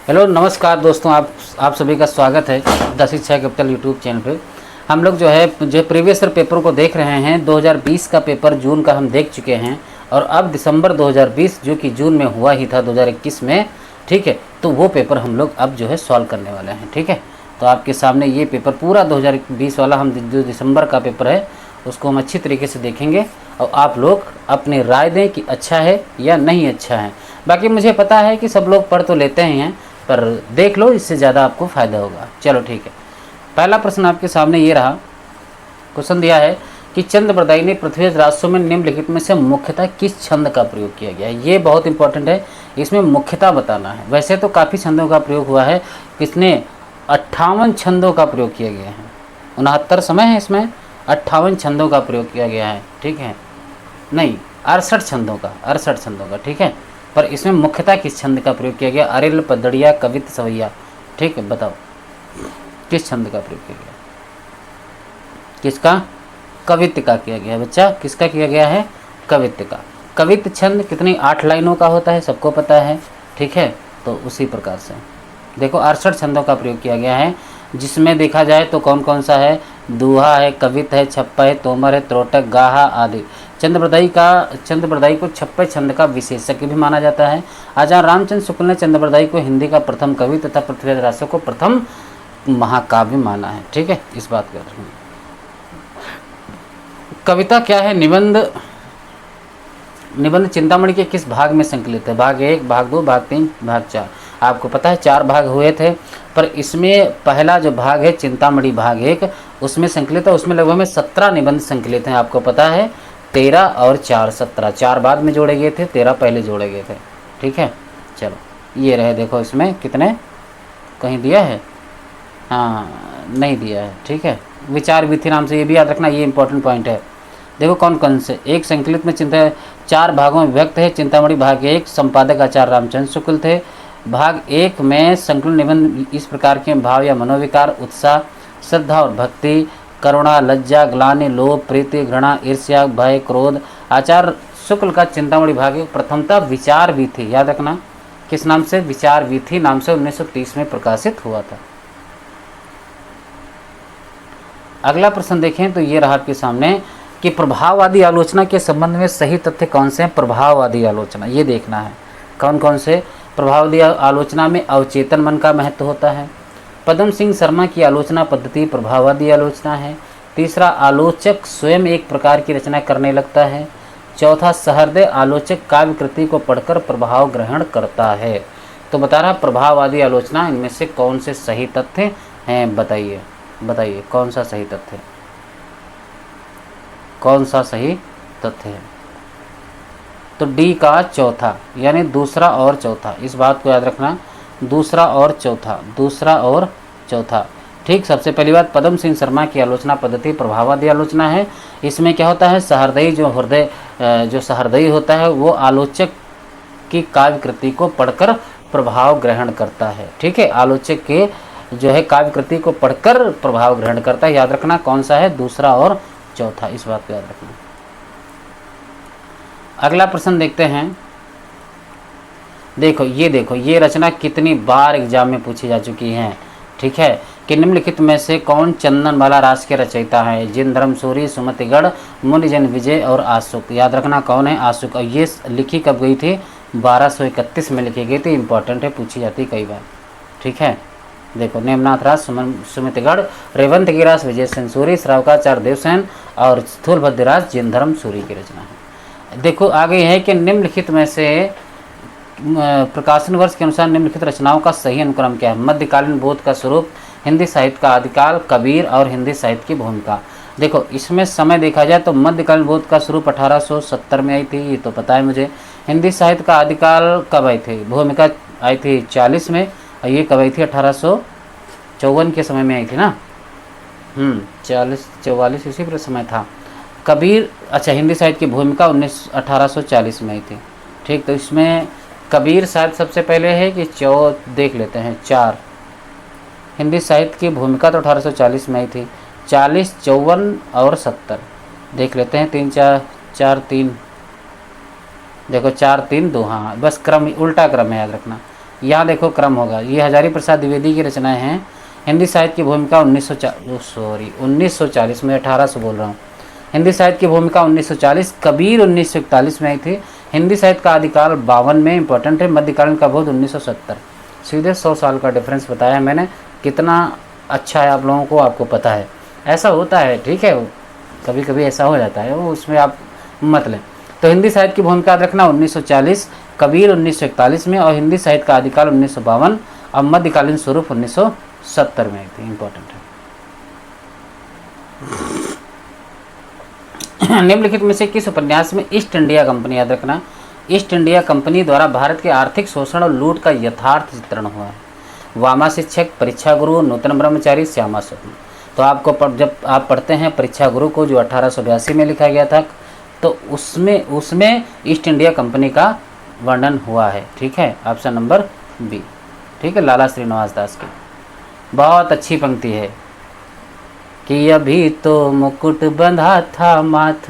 Hello नमस्कार दोस्तों, आप सभी का स्वागत है द शिक्षा कैपिटल यूट्यूब चैनल पे। हम लोग जो प्रीवियस ईयर पेपरों को देख रहे हैं। 2020 का पेपर जून का हम देख चुके हैं और अब दिसंबर 2020 जो कि जून में हुआ ही था 2021 में, ठीक है। तो वो पेपर हम लोग अब सॉल्व करने वाले हैं, ठीक है। तो आपके सामने ये पेपर पूरा 2020 वाला हम जो दिसंबर का पेपर है उसको हम अच्छी तरीके से देखेंगे और आप लोग अपनी राय दें कि अच्छा है या नहीं अच्छा है। बाकी मुझे पता है कि सब लोग पढ़ तो लेते ही हैं, पर देख लो, इससे ज़्यादा आपको फ़ायदा होगा। चलो ठीक है, पहला प्रश्न आपके सामने ये रहा। क्वेश्चन दिया है कि चंद्रबरदाई ने पृथ्वी राजस्व में निम्नलिखित में से मुख्यतः किस छंद का प्रयोग किया गया है। ये बहुत इंपॉर्टेंट है, इसमें मुख्यतः बताना है। वैसे तो काफ़ी छंदों का प्रयोग हुआ है, किसने 58 छंदों का प्रयोग किया गया है। 69 समय है, इसमें 58 छंदों का प्रयोग किया गया है, ठीक है। नहीं, 68 छंदों का, ठीक है। पर इसमें मुख्यतः किस छंद का प्रयोग किया गया? अरिल, पदड़िया, कवित, सवैया, ठीक है। बताओ किस छंद का प्रयोग किया गया? किसका? कवित्त का किया गया बच्चा। किसका किया गया है? कवित्त का। कवित्त छंद कितनी 8 लाइनों का होता है, सबको पता है, ठीक है। तो उसी प्रकार से देखो 68 छंदों का प्रयोग किया गया है, जिसमें देखा जाए तो कौन कौन सा है? दोहा है, कवित है, छप्पा है, तोमर है, त्रोटक, गाहा आदि। चंद्रबरदाई को छप्पे छंद का विशेषज्ञ भी माना जाता है। आचार्य रामचंद्र शुक्ल ने चंद्रबरदाई को हिंदी का प्रथम कवि तथा पृथ्वीराज राजस्व को प्रथम महाकाव्य माना है, ठीक है। इस बात का कविता क्या है? निबंध चिंतामणि के किस भाग में संकलित है? भाग 1, भाग 2, भाग 3, भाग 4। आपको पता है 4 भाग हुए थे, पर इसमें पहला जो भाग है चिंतामणि भाग 1 उसमें संकलित है। उसमें लगभग में 17 निबंध संकलित हैं, आपको पता है। 13 और 4 17, 4 बाद में जोड़े गए थे, 13 पहले जोड़े गए थे, ठीक है। चलो ये रहे, देखो इसमें कितने, कहीं दिया है? हाँ, नहीं दिया है, ठीक है। विचार विधि नाम से, ये भी याद रखना, ये इंपॉर्टेंट पॉइंट है। देखो कौन कौन से एक संकलित में 4 भागों में विभक्त है। चिंतामणि भाग 1, संपादक आचार्य रामचंद्र शुक्ल थे। भाग 1 में संकलन निबंध इस प्रकार के भाव या मनोविकार, उत्साह, श्रद्धा और भक्ति, करुणा, लज्जा, ग्लानि, लोभ, प्रीति, घृणा, ईर्ष्या, भय, क्रोध। आचार्य शुक्ल का चिंतामणि भाग 1 प्रथमतः विचार विधि, याद रखना, किस नाम से? विचार विधि नाम से 1930 में प्रकाशित हुआ था। अगला प्रश्न देखें तो ये रहा आपके सामने कि प्रभाववादी आलोचना के संबंध में सही तथ्य कौन से हैं? प्रभाववादी आलोचना, ये देखना है कौन कौन से। प्रभाववादी आलोचना में अवचेतन मन का महत्व होता है। पद्म सिंह शर्मा की आलोचना पद्धति प्रभाववादी आलोचना है। तीसरा, आलोचक स्वयं एक प्रकार की रचना करने लगता है। चौथा, सहृदय आलोचक काव्य कृति को पढ़कर प्रभाव ग्रहण करता है। तो बता रहा प्रभाववादी आलोचना, इनमें से कौन से सही तथ्य हैं? बताइए कौन सा सही तथ्य है? कौन सा सही तथ्य है? तो डी का चौथा, यानी दूसरा और चौथा। इस बात को याद रखना, दूसरा और चौथा, ठीक। सबसे पहली बात, पद्म सिंह शर्मा की आलोचना पद्धति प्रभाववादी आलोचना है। इसमें क्या होता है? सहृदयी जो सहृदयी होता है वो आलोचक की काव्य कृति को पढ़कर प्रभाव ग्रहण करता है, ठीक है। आलोचक के काव्य कृति को पढ़कर प्रभाव ग्रहण करता है, याद रखना कौन सा है? दूसरा और चौथा, इस बात को याद रखना। अगला प्रश्न देखते हैं। देखो ये रचना कितनी बार एग्जाम में पूछी जा चुकी है, ठीक है। कि निम्नलिखित में से कौन चंदनबाला रास के रचयिता है? जिनधर्म सूरी, सुमतिगढ़, मुनिजन विजय और आशुक। याद रखना कौन है? आशुक। और ये लिखी कब गई थी? 1231 में लिखी गई थी। इंपॉर्टेंट है, पूछी जाती है कई बार, ठीक है। देखो, नेमनाथ रास, सुमितगढ़, रेवंतगी रास विजय सेन सूरी, श्रावकाचार्य देवसेन और स्थूलभद्र रास जिनधर्म सूरी की रचना है। देखो आगे है कि निम्नलिखित में से प्रकाशन वर्ष के अनुसार निम्नलिखित रचनाओं का सही अनुक्रम क्या है? मध्यकालीन बोध का स्वरूप, हिंदी साहित्य का आदिकाल, कबीर और हिंदी साहित्य की भूमिका। देखो इसमें समय देखा जाए तो मध्यकालीन बोध का स्वरूप 1870 में आई थी, ये तो पता है मुझे। हिंदी साहित्य का आदिकाल कब आई थी? भूमिका आई थी 40 में, और ये कब आई थी? 1854 के समय में आई थी ना। 44 इसी पर समय था। कबीर, अच्छा, हिंदी साहित्य की भूमिका 1840 में आई थी, ठीक। तो इसमें कबीर शायद सबसे पहले है कि देख लेते हैं 4। हिंदी साहित्य की भूमिका तो 1840 में आई थी। 40, 54 और 70 देख लेते हैं। 3 4 3, देखो 4 3 2, हाँ बस क्रम उल्टा क्रम है, याद रखना। यहाँ देखो क्रम होगा, ये हजारी प्रसाद द्विवेदी की रचनाएं हैं। हिंदी साहित्य की भूमिका 1940 में, 1800 बोल रहा हूँ। हिंदी साहित्य की भूमिका 1940, कबीर 1941 में आई थी। हिंदी साहित्य का आदिकाल 52 में, इंपॉर्टेंट है। मध्यकालीन का बोध 1970। सीधे 100 साल का डिफरेंस बताया मैंने। कितना अच्छा है आप लोगों को, आपको पता है ऐसा होता है, ठीक है, कभी कभी ऐसा हो जाता है, वो उसमें आप मत लें। तो हिंदी साहित्य की भूमिका याद रखना 1940, कबीर 1941 में, और हिंदी साहित्य का आदिकाल 1952 और मध्यकालीन स्वरूप 1970 में आई थी। इंपॉर्टेंट है। निम्नलिखित में से किस उपन्यास में ईस्ट इंडिया कंपनी, याद रखना, ईस्ट इंडिया कंपनी द्वारा भारत के आर्थिक शोषण और लूट का यथार्थ चित्रण हुआ है? वामा शिक्षक, परीक्षा गुरु, नूतन ब्रह्मचारी, श्यामा स्वप्न। तो आपको जब आप पढ़ते हैं परीक्षा गुरु को, जो 1882 में लिखा गया था, तो उसमें ईस्ट इंडिया कंपनी का वर्णन हुआ है। ठीक है, ऑप्शन नंबर बी। ठीक है, लाला श्रीनिवास दास की बहुत अच्छी पंक्ति है कि अभी तो मुकुट बंधा था माथ,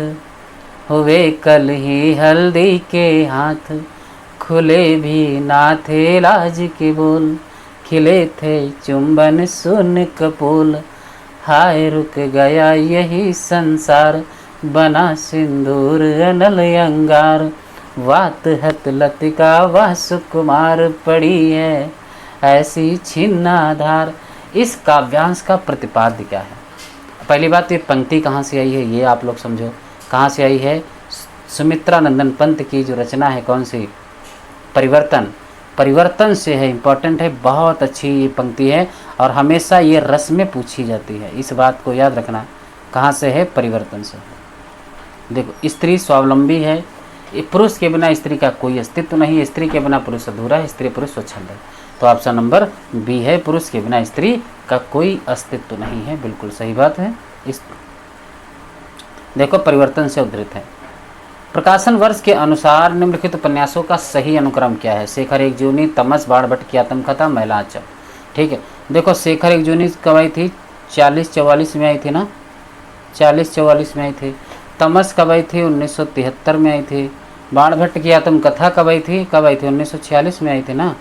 हुए कल ही हल्दी के हाथ, खुले भी ना थे लाज के बोल, खिले थे चुंबन सुन कपोल, हाय रुक गया यही संसार, बना सिंदूर अनल अंगार, वात हत लतिका वह सुकुमार, पड़ी है ऐसी छिन्नाधार। इस काव्यांश का प्रतिपाद्य क्या है? पहली बात, ये पंक्ति कहाँ से आई है ये आप लोग समझो, कहाँ से आई है? सुमित्रा नंदन पंत की जो रचना है, कौन सी? परिवर्तन से है। इंपॉर्टेंट है, बहुत अच्छी ये पंक्ति है और हमेशा ये रस में पूछी जाती है, इस बात को याद रखना। कहाँ से है? परिवर्तन से। देखो, स्त्री स्वावलंबी है, पुरुष के बिना स्त्री का कोई अस्तित्व नहीं है, स्त्री के बिना पुरुष अधूरा है, स्त्री पुरुष स्वच्छंद है। तो ऑप्शन नंबर बी है, पुरुष के बिना स्त्री का कोई अस्तित्व नहीं है, बिल्कुल सही बात है। इस देखो, परिवर्तन से उद्धृत है। प्रकाशन वर्ष के अनुसार निम्नलिखित उपन्यासों का सही अनुक्रम क्या है? शेखर एक जूनी, तमस, बाणभट्ट की आत्मकथा, महिला आंचल। ठीक है, देखो शेखर एक जूनी कब आई थी? 40-44 में आई थी ना, 40-44 में आई थी। तमस कब आई थी? 1973 में आई थी। बाणभट्ट की आत्मकथा कब आई थी? 1946 में आई थी ना।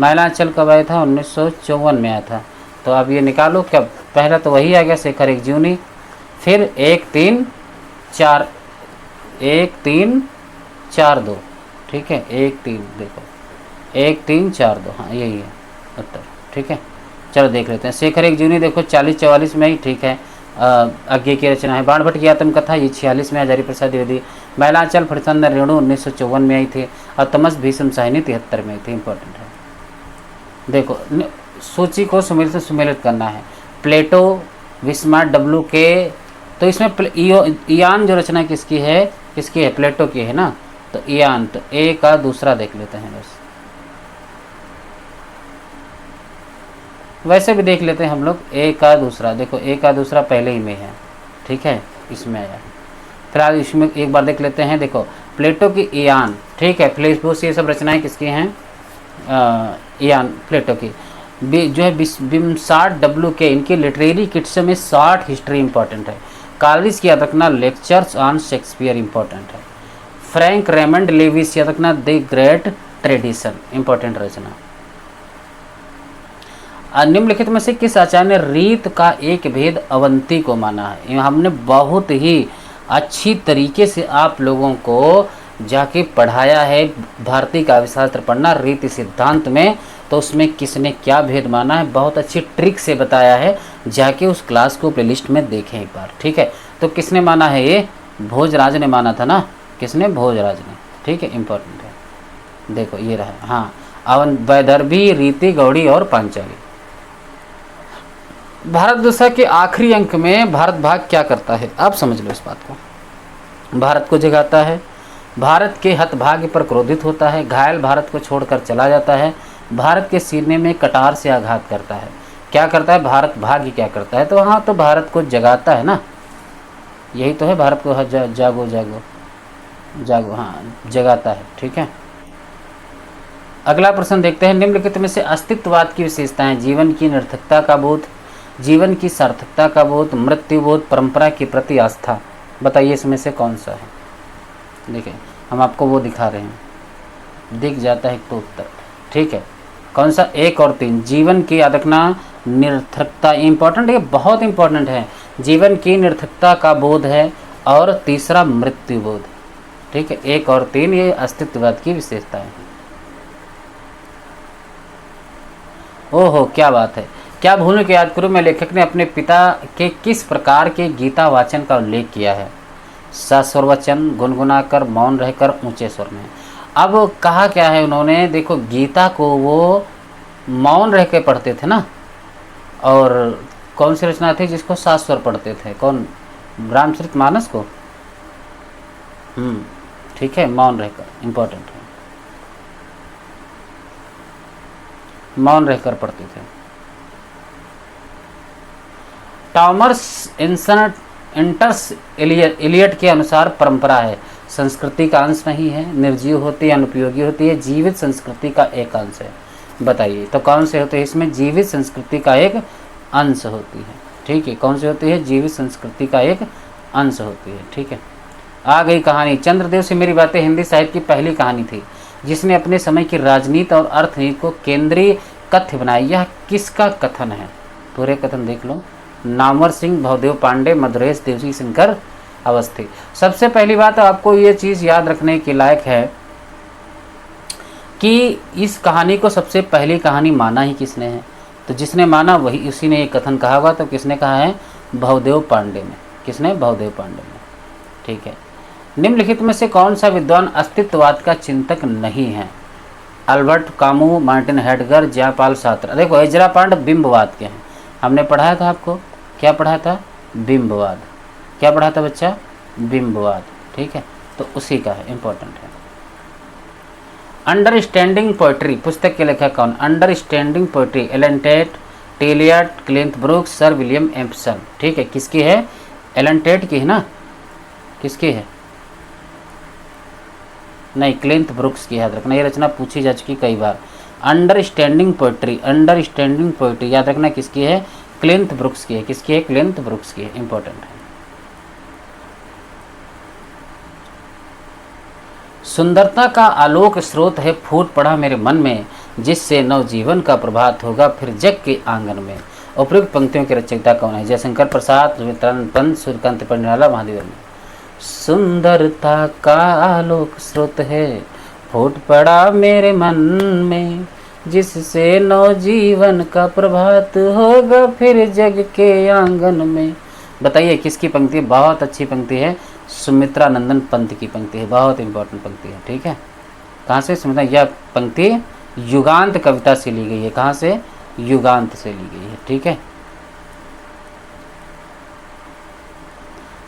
महिला आंचल कब आया था? 1954 में आया था। तो अब ये निकालो, क्या पहला तो वही आ गया, शेखर एक जूनी, फिर 1-3-4, 1-3-4-2। ठीक है, 1-3, देखो 1-3-4-2, हाँ यही है उत्तर। ठीक है, चलो देख लेते हैं। शेखर एक जूनी देखो 40-44 में ही, ठीक है, आगे की रचना है। बाणभट्ट की आत्मकथा ये 46 में, हजारी प्रसाद द्विवेदी। महिला आंचल फरचंद रेणु 1954 में आई थी, और तमस भीष्म साहिनी 73 में आई थी। इंपॉर्टेंट है। देखो, सूची को सुमेलित से सुमेलित करना है। प्लेटो, विस्मार्ट, डब्ल्यू के, तो इसमें ईयान जो रचना किसकी है? किसकी है? प्लेटो की है ना। तो ईयान, तो ए का दूसरा देख लेते हैं बस, वैसे भी देख लेते हैं हम लोग। ए का दूसरा, देखो ए का दूसरा पहले ही में है, ठीक है, इसमें आया है। फिलहाल इसमें एक बार देख लेते हैं। देखो, प्लेटो की ईयान, ठीक है, फिलिप्पुस, ये सब रचनाएं किसकी हैं? ईयान, प्लेटो की। जो है बिम्सार्ट, डब्ल्यू के, इनकी लिटरेरी किट्स में शॉर्ट हिस्ट्री इंपॉर्टेंट है। कार्लिस की याद रखना, लेक्चर्स ऑन शेक्सपियर इंपॉर्टेंट है। फ्रैंक रेमंड लेविस याद रखना, द ग्रेट ट्रेडिशन, इंपॉर्टेंट रचना। निम्नलिखित में से किस आचार्य ने रीत का एक भेद अवंती को माना है? हमने बहुत ही अच्छी तरीके से आप लोगों को जाके पढ़ाया है। भारतीय काव्य शास्त्र पढ़ना रीति सिद्धांत में, तो उसमें किसने क्या भेद माना है बहुत अच्छी ट्रिक से बताया है। जाके उस क्लास को प्लेलिस्ट में देखें एक बार, ठीक है। तो किसने माना है? ये भोजराज ने माना था ना। किसने? भोजराज ने, ठीक है, इंपॉर्टेंट है। देखो ये रहा, हाँ, वैदर्भी, रीति, गौड़ी और पांचाली। भारत दशा के आखिरी अंक में भारत भाग क्या करता है? आप समझ लो इस बात को। भारत को जगाता है, भारत के हतभाग्य पर क्रोधित होता है, घायल भारत को छोड़कर चला जाता है, भारत के सीने में कटार से आघात करता है। क्या करता है? भारत भाग्य क्या करता है? तो हाँ, तो भारत को जगाता है ना, यही तो है, भारत को जागो जागो जागो, हाँ, जगाता है, ठीक है। अगला प्रश्न देखते हैं। निम्नलिखित में से अस्तित्ववाद की विशेषताएं: जीवन की निरर्थकता का बोध, जीवन की सार्थकता का बोध, मृत्यु बोध, परंपरा के प्रति आस्था। बताइए इसमें से कौन सा है? देखिए, हम आपको वो दिखा रहे हैं, दिख जाता है तो उत्तर, ठीक है। कौन सा? 1 और 3। जीवन की याद रखना निरर्थकता, इंपॉर्टेंट, ये बहुत इंपॉर्टेंट है। जीवन की निरर्थकता का बोध है और तीसरा मृत्यु बोध। ठीक है, 1 और 3 ये अस्तित्ववाद की विशेषताएं हैं। ओहो क्या बात है, क्या भूलूं कि याद करूं मैं लेखक ने अपने पिता के किस प्रकार के गीता वाचन का उल्लेख किया है? सस्वर वचन, गुनगुनाकर, मौन रहकर, ऊंचे स्वर में। अब कहा क्या है उन्होंने, देखो गीता को वो मौन रह के पढ़ते थे ना, और कौन सी रचना थी जिसको सस्वर पढ़ते थे? कौन? रामचरितमानस को। ठीक है, मौन रहकर, इंपॉर्टेंट है, मौन रहकर पढ़ते थे। टॉमस इंटर्स इलियट के अनुसार परंपरा है, संस्कृति का अंश नहीं है, निर्जीव होती है, अनुपयोगी होती है, जीवित संस्कृति का एक अंश है। बताइए तो कौन से होते हैं इसमें? जीवित संस्कृति का एक अंश होती है। ठीक है, कौन सी होती है? जीवित संस्कृति का एक अंश होती है। ठीक है, आ गई कहानी। चंद्रदेव से मेरी बातें हिंदी साहित्य की पहली कहानी थी जिसने अपने समय की राजनीति और अर्थनीति को केंद्रीय कथ्य बनाई। यह किसका कथन है? पूरे कथन देख लो। नामवर सिंह, भवदेव पांडे, मधुरेश देवसी शंकर अवस्थी। सबसे पहली बात आपको ये चीज़ याद रखने के लायक है कि इस कहानी को सबसे पहली कहानी माना ही किसने है? तो जिसने माना वही, उसी ने ये कथन कहा हुआ। तो किसने कहा है? भवदेव पांडे ने। किसने? भवदेव पांडे ने। ठीक है, निम्नलिखित में से कौन सा विद्वान अस्तित्ववाद का चिंतक नहीं है? Albert Camus, Martin Heidegger, Jean Paul Sartre. देखो एजरा पांड बिंबवाद के हैं, हमने पढ़ाया था आपको। क्या पढ़ाया था? बिंबवाद। क्या पढ़ा था बच्चा? बिंबवाद। ठीक है, तो उसी का है, इंपॉर्टेंट है। अंडरस्टैंडिंग पोएट्री पुस्तक के लेखक कौन? Understanding Poetry Allen Tate, T Eliot, Cleanth Brooks, Sir William Empson. ठीक है, किसकी है? एलन टेट की है ना? किसकी है? नहीं, क्लिंथ ब्रूक्स की। याद रखना, ये रचना पूछी जा चुकी कई बार। अंडरस्टैंडिंग पोएट्री, अंडरस्टैंडिंग पोएट्री याद रखना किसकी है? क्लिंथ ब्रूक्स की है। किसकी है? क्लिंथ ब्रूक्स की है, इंपॉर्टेंट है। सुंदरता का आलोक स्रोत है फूट पड़ा मेरे मन में, जिससे नवजीवन का प्रभात होगा फिर जग के आंगन में। उपयुक्त पंक्तियों के रचयिता कौन है? जयशंकर प्रसाद, पंत, सूर्यकांत पंडित, महादेव। सुंदरता का आलोक स्रोत है फूट पड़ा मेरे मन में, जिससे नवजीवन का प्रभात होगा फिर जग के आंगन में। बताइए किसकी पंक्ति? बहुत अच्छी पंक्ति है, सुमित्रा नंदन पंत की पंक्ति है, बहुत इंपॉर्टेंट पंक्ति है। ठीक है, कहाँ से सुमित्रा? यह पंक्ति युगांत कविता से ली गई है। कहाँ से? युगांत से ली गई है। ठीक है,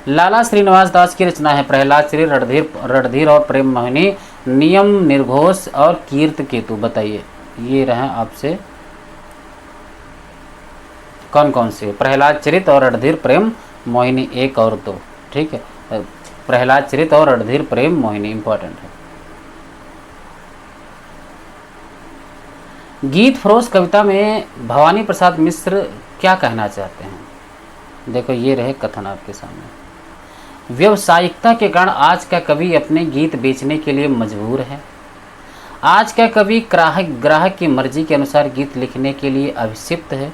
लाला श्रीनिवास दास की रचना है प्रहलाद श्री, रणधीर और प्रेम मोहिनी, नियम, निर्घोष और कीर्त केतु। बताइए ये रहे आपसे कौन कौन से? प्रहलाद चरित और रणधीर प्रेम मोहिनी, 1 और 2। ठीक है, प्रहलाद चरित और रणधीर प्रेम मोहिनी इंपॉर्टेंट है। गीत फरोश कविता में भवानी प्रसाद मिश्र क्या कहना चाहते हैं? देखो ये रहे कथन आपके सामने। व्यवसायिकता के कारण आज का कवि अपने गीत बेचने के लिए मजबूर है। आज का कवि ग्राहक की मर्जी के अनुसार गीत लिखने के लिए अभिषिक्त है।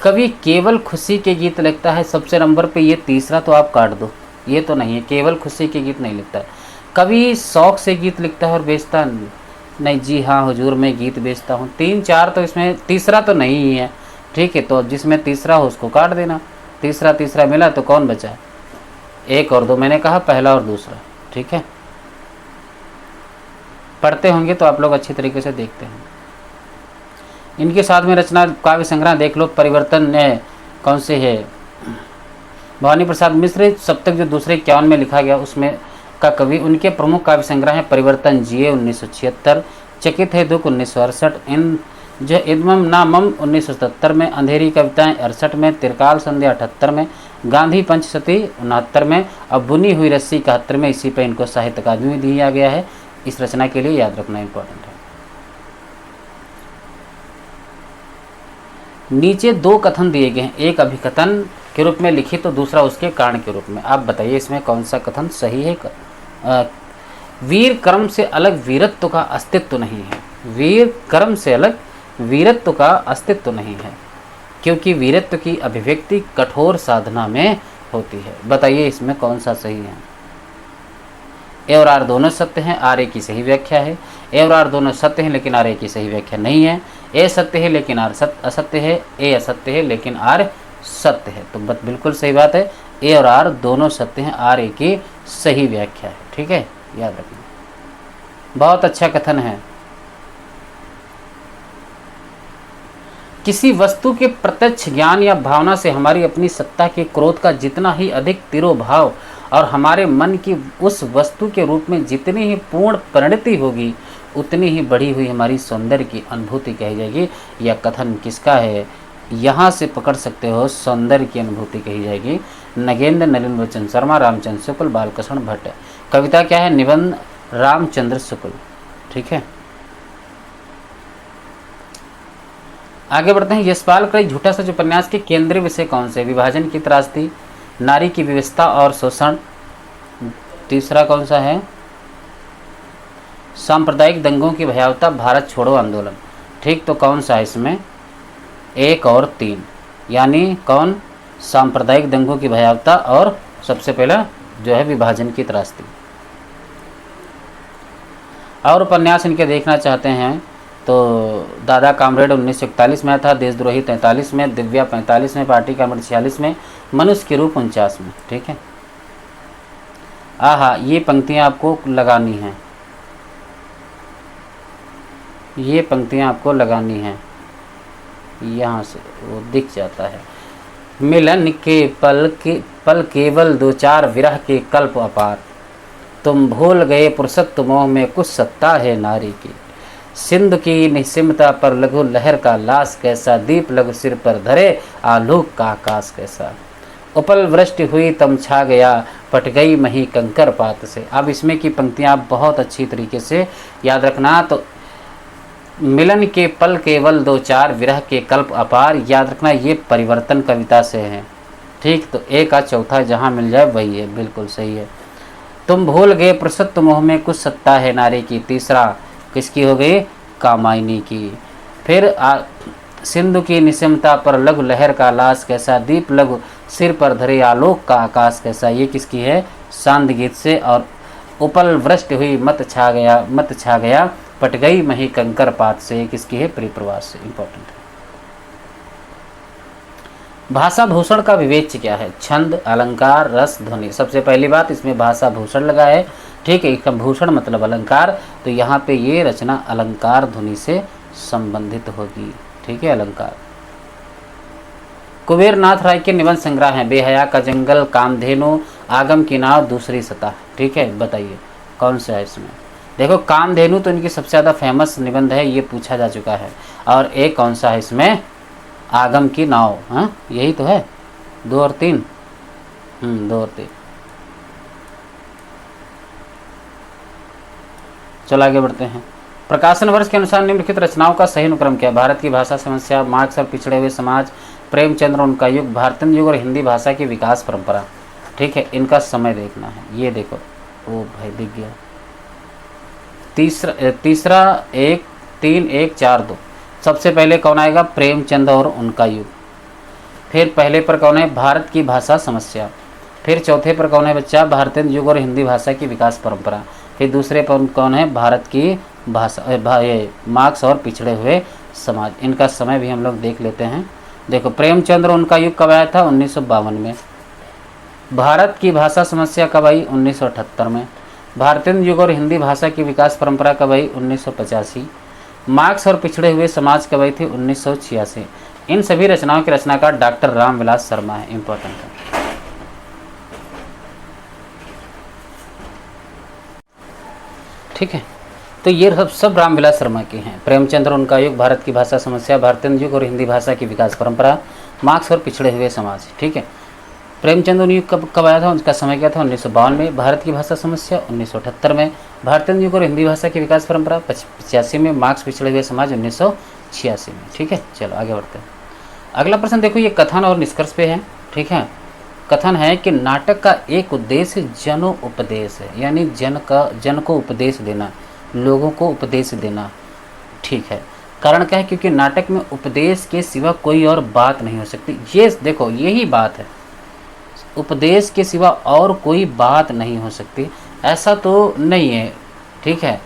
कवि केवल खुशी के गीत लिखता है। सबसे नंबर पे ये तीसरा तो आप काट दो, ये तो नहीं है, केवल खुशी के गीत नहीं लिखता है। कवि शौक से गीत लिखता है और बेचता नहीं। जी हाँ हुजूर, मैं गीत बेचता हूँ। 3 4 तो इसमें, तीसरा तो नहीं ही है। ठीक है, तो जिसमें तीसरा हो उसको काट देना। तीसरा मिला तो कौन बचा? 1 और 2 मैंने कहा, पहला और दूसरा। ठीक है, पढ़ते होंगे तो आप लोग अच्छी तरीके से देखते हैं। इनके साथ में रचना काव्य संग्रह देख लो। परिवर्तन कौन से है? भवानी प्रसाद मिश्र सप्तक जो दूसरे 51 में लिखा गया उसमें का कवि। उनके प्रमुख काव्य संग्रह है परिवर्तन जिए 1976, चकित है दुख 1968, इन जो इदमम नामम 1977 में, अंधेरी कविताएं 68 में, त्रिकाल संध्या 78 में, गांधी पंचशती 69 में, अब बुनी हुई रस्सी 71 में। इसी पर इनको साहित्य अकादमी दिया गया है। इस रचना के लिए याद रखना इंपॉर्टेंट है। नीचे 2 कथन दिए गए हैं, एक अभिकथन के रूप में लिखित तो दूसरा उसके कारण के रूप में। आप बताइए इसमें कौन सा कथन सही है? वीर कर्म से अलग वीरत्व का अस्तित्व नहीं है। वीर कर्म से अलग वीरत्व का अस्तित्व नहीं है, क्योंकि वीरत्व की अभिव्यक्ति कठोर साधना में होती है। बताइए इसमें कौन सा सही है? ए और आर दोनों सत्य हैं, आर ए की सही व्याख्या है। ए और आर दोनों सत्य हैं लेकिन आर ए की सही व्याख्या नहीं है। ए सत्य है लेकिन आर असत्य है, ए असत्य है लेकिन आर सत्य है। तो बिल्कुल सही बात है, ए और आर दोनों सत्य हैं, आर ए की सही व्याख्या है। ठीक है, याद रखना। बहुत अच्छा कथन है। किसी वस्तु के प्रत्यक्ष ज्ञान या भावना से हमारी अपनी सत्ता के क्रोध का जितना ही अधिक तिरोभाव और हमारे मन की उस वस्तु के रूप में जितनी ही पूर्ण परिणति होगी, उतनी ही बढ़ी हुई हमारी सौंदर्य की अनुभूति कही जाएगी। यह कथन किसका है? यहाँ से पकड़ सकते हो, सौंदर्य की अनुभूति कही जाएगी। नगेंद्र नलिन वचन शर्मा, रामचंद्र शुक्ल, बालकृष्ण भट्ट। कविता क्या है? निबंध रामचंद्र शुक्ल। ठीक है, आगे बढ़ते हैं। यशपाल का झूठा सच उपन्यास के केंद्रीय विषय कौन से? विभाजन की त्रासदी, नारी की व्यवस्था और शोषण। तीसरा कौन सा है? सांप्रदायिक दंगों की भयावता, भारत छोड़ो आंदोलन। ठीक, तो कौन सा है इसमें? 1 और 3, यानी कौन? सांप्रदायिक दंगों की भयावता और सबसे पहला जो है विभाजन की त्रासदी। और उपन्यास इनके देखना चाहते हैं तो दादा कामरेड 1941 में था, देशद्रोही 43 में, दिव्या 45 में, पार्टी का अमृत 46 में, मनुष्य के रूप 49 में। ठीक है, आहा, ये पंक्तियां आपको लगानी हैं, ये पंक्तियां आपको लगानी हैं। यहाँ से वो दिख जाता है। मिलन के पल केवल 2-4 विरह के कल्प अपार, तुम भूल गए पुरुषत्व मोह में कुछ सत्ता है नारी की। सिंधु की निस्सीमता पर लघु लहर का लाश कैसा, दीप लघु सिर पर धरे आलोक का आकाश कैसा। उपल वृष्टि हुई तम छा गया, पट गई मही कंकर पात से। अब इसमें की पंक्तियां आप बहुत अच्छी तरीके से याद रखना। तो मिलन के पल केवल 2-4 विरह के कल्प अपार, याद रखना ये परिवर्तन कविता से है। ठीक, तो एक का चौथा जहाँ मिल जाए वही है, बिल्कुल सही है। तुम भूल गए पुरुषत्व मोह में कुछ सत्ता है नारी की। तीसरा किसकी हो गई? कामायनी की। फिर सिंधु की निस्सीमता पर लघु लहर का लाश कैसा, दीप लघु सिर पर धरे आलोक का आकाश कैसा, ये किसकी है? सांध्य गीत से। और उपल वृष्टि हुई मत छा गया पट गई मही कंकर पात से, ये किसकी है? परिप्रवास से। इंपॉर्टेंट है। भाषा भूषण का विवेच्य क्या है? छंद, अलंकार, रस, ध्वनि। सबसे पहली बात इसमें भाषा भूषण लगा है। ठीक है, इसका भूषण मतलब अलंकार, तो यहाँ पे ये रचना अलंकार ध्वनि से संबंधित होगी। ठीक है, अलंकार। कुबेर नाथ राय के निबंध संग्रह हैं बेहया का जंगल, कामधेनु, आगम की नाव, दूसरी सतह। ठीक है, बताइए कौन सा है इसमें? देखो, कामधेनु तो इनकी सबसे ज़्यादा फेमस निबंध है, ये पूछा जा चुका है। और एक कौन सा है इसमें? आगम की नाव। हाँ, यही तो है। 2 और 3, 2 और 3। चलो आगे बढ़ते हैं। प्रकाशन वर्ष के अनुसार निम्नलिखित रचनाओं का सही अनुक्रम क्या है? भारत की भाषा समस्या, मार्क्स और पिछड़े हुए समाज, प्रेमचंद्र उनका युग, भारतीय युग और हिंदी भाषा की विकास परंपरा। ठीक है, इनका समय देखना है। ये देखो, ओ भाई दिख गया। तीसरा 1, 3, 1, 4, 2। सबसे पहले कौन आएगा? प्रेमचंद और उनका युग। फिर पहले पर कौन है? भारत की भाषा समस्या। फिर चौथे पर कौन है बच्चा? भारतीय युग और हिंदी भाषा की विकास परंपरा। फिर दूसरे पर कौन है? भारत की भाषा, मार्क्स और पिछड़े हुए समाज। इनका समय भी हम लोग देख लेते हैं। देखो, प्रेमचंद्र उनका युग कब आया था? 1952 में। भारत की भाषा समस्या कब आई? 1978 में। भारतीय युग और हिंदी भाषा की विकास परंपरा कब आई? 1985। मार्क्स और पिछड़े हुए समाज कब आई थी? 1986। इन सभी रचनाओं के रचनाकार डॉक्टर रामविलास शर्मा है। इंपॉर्टेंट है। ठीक है, तो ये सब रामविलास शर्मा के हैं। प्रेमचंद्र उनका युग, भारत की भाषा समस्या, भारतीय युग और हिंदी भाषा की विकास परंपरा, मार्क्स और पिछड़े हुए समाज। ठीक है, प्रेमचंद्र युग कब आया था? उनका समय क्या था? 1952 में। भारत की भाषा समस्या 1978 में। भारतीय युग और हिंदी भाषा की विकास परंपरा 85 में। मार्क्स पिछड़े हुए समाज 1986 में। ठीक है, चलो आगे बढ़ते हैं। अगला प्रश्न देखो, ये कथन और निष्कर्ष पे है। ठीक है, कथन है कि नाटक का एक उद्देश्य जनोपदेश है, यानी जन को उपदेश देना, लोगों को उपदेश देना। ठीक है। कारण क्या है? क्योंकि नाटक में उपदेश के सिवा कोई और बात नहीं हो सकती। ये देखो, यही बात है, उपदेश के सिवा और कोई बात नहीं हो सकती, ऐसा तो नहीं है। ठीक है,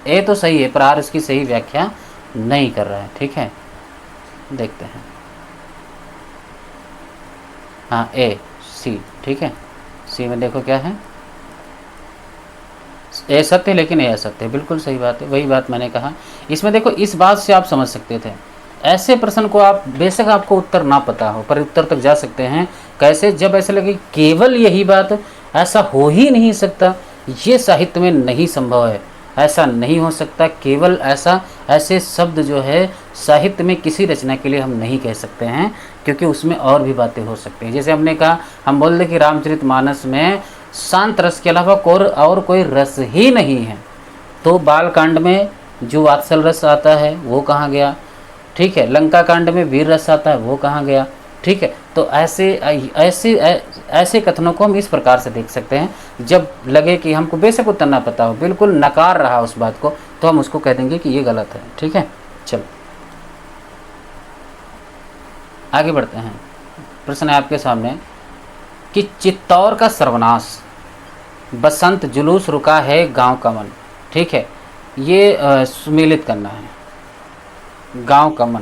ए तो सही है पर आर इसकी सही व्याख्या नहीं कर रहा है। ठीक है, देखते हैं। हाँ, ए सी, ठीक है, सी में देखो क्या है, ए सत्य लेकिन ए असत्य, बिल्कुल सही बात है, वही बात मैंने कहा। इसमें देखो, इस बात से आप समझ सकते थे, ऐसे प्रश्न को आप बेशक आपको उत्तर ना पता हो पर उत्तर तक जा सकते हैं। कैसे? जब ऐसे लगे केवल यही बात, ऐसा हो ही नहीं सकता, ये साहित्य में नहीं संभव है, ऐसा नहीं हो सकता, केवल ऐसा, ऐसे शब्द जो है साहित्य में किसी रचना के लिए हम नहीं कह सकते हैं, क्योंकि उसमें और भी बातें हो सकती हैं। जैसे हमने कहा, हम बोल दें कि रामचरितमानस में शांत रस के अलावा और कोई रस ही नहीं है, तो बालकांड में जो वात्सल रस आता है वो कहाँ गया? ठीक है, लंका कांड में वीर रस आता है, वो कहाँ गया? ठीक है, तो ऐसे कथनों को हम इस प्रकार से देख सकते हैं। जब लगे कि हमको बेशक उत्तर ना पता हो, बिल्कुल नकार रहा उस बात को, तो हम उसको कह देंगे कि ये गलत है। ठीक है, चलो आगे बढ़ते हैं। प्रश्न है आपके सामने कि चित्तौर का सर्वनाश, बसंत जुलूस रुका है गांव का मन। ठीक है, ये सुमेलित करना है, गांव का मन,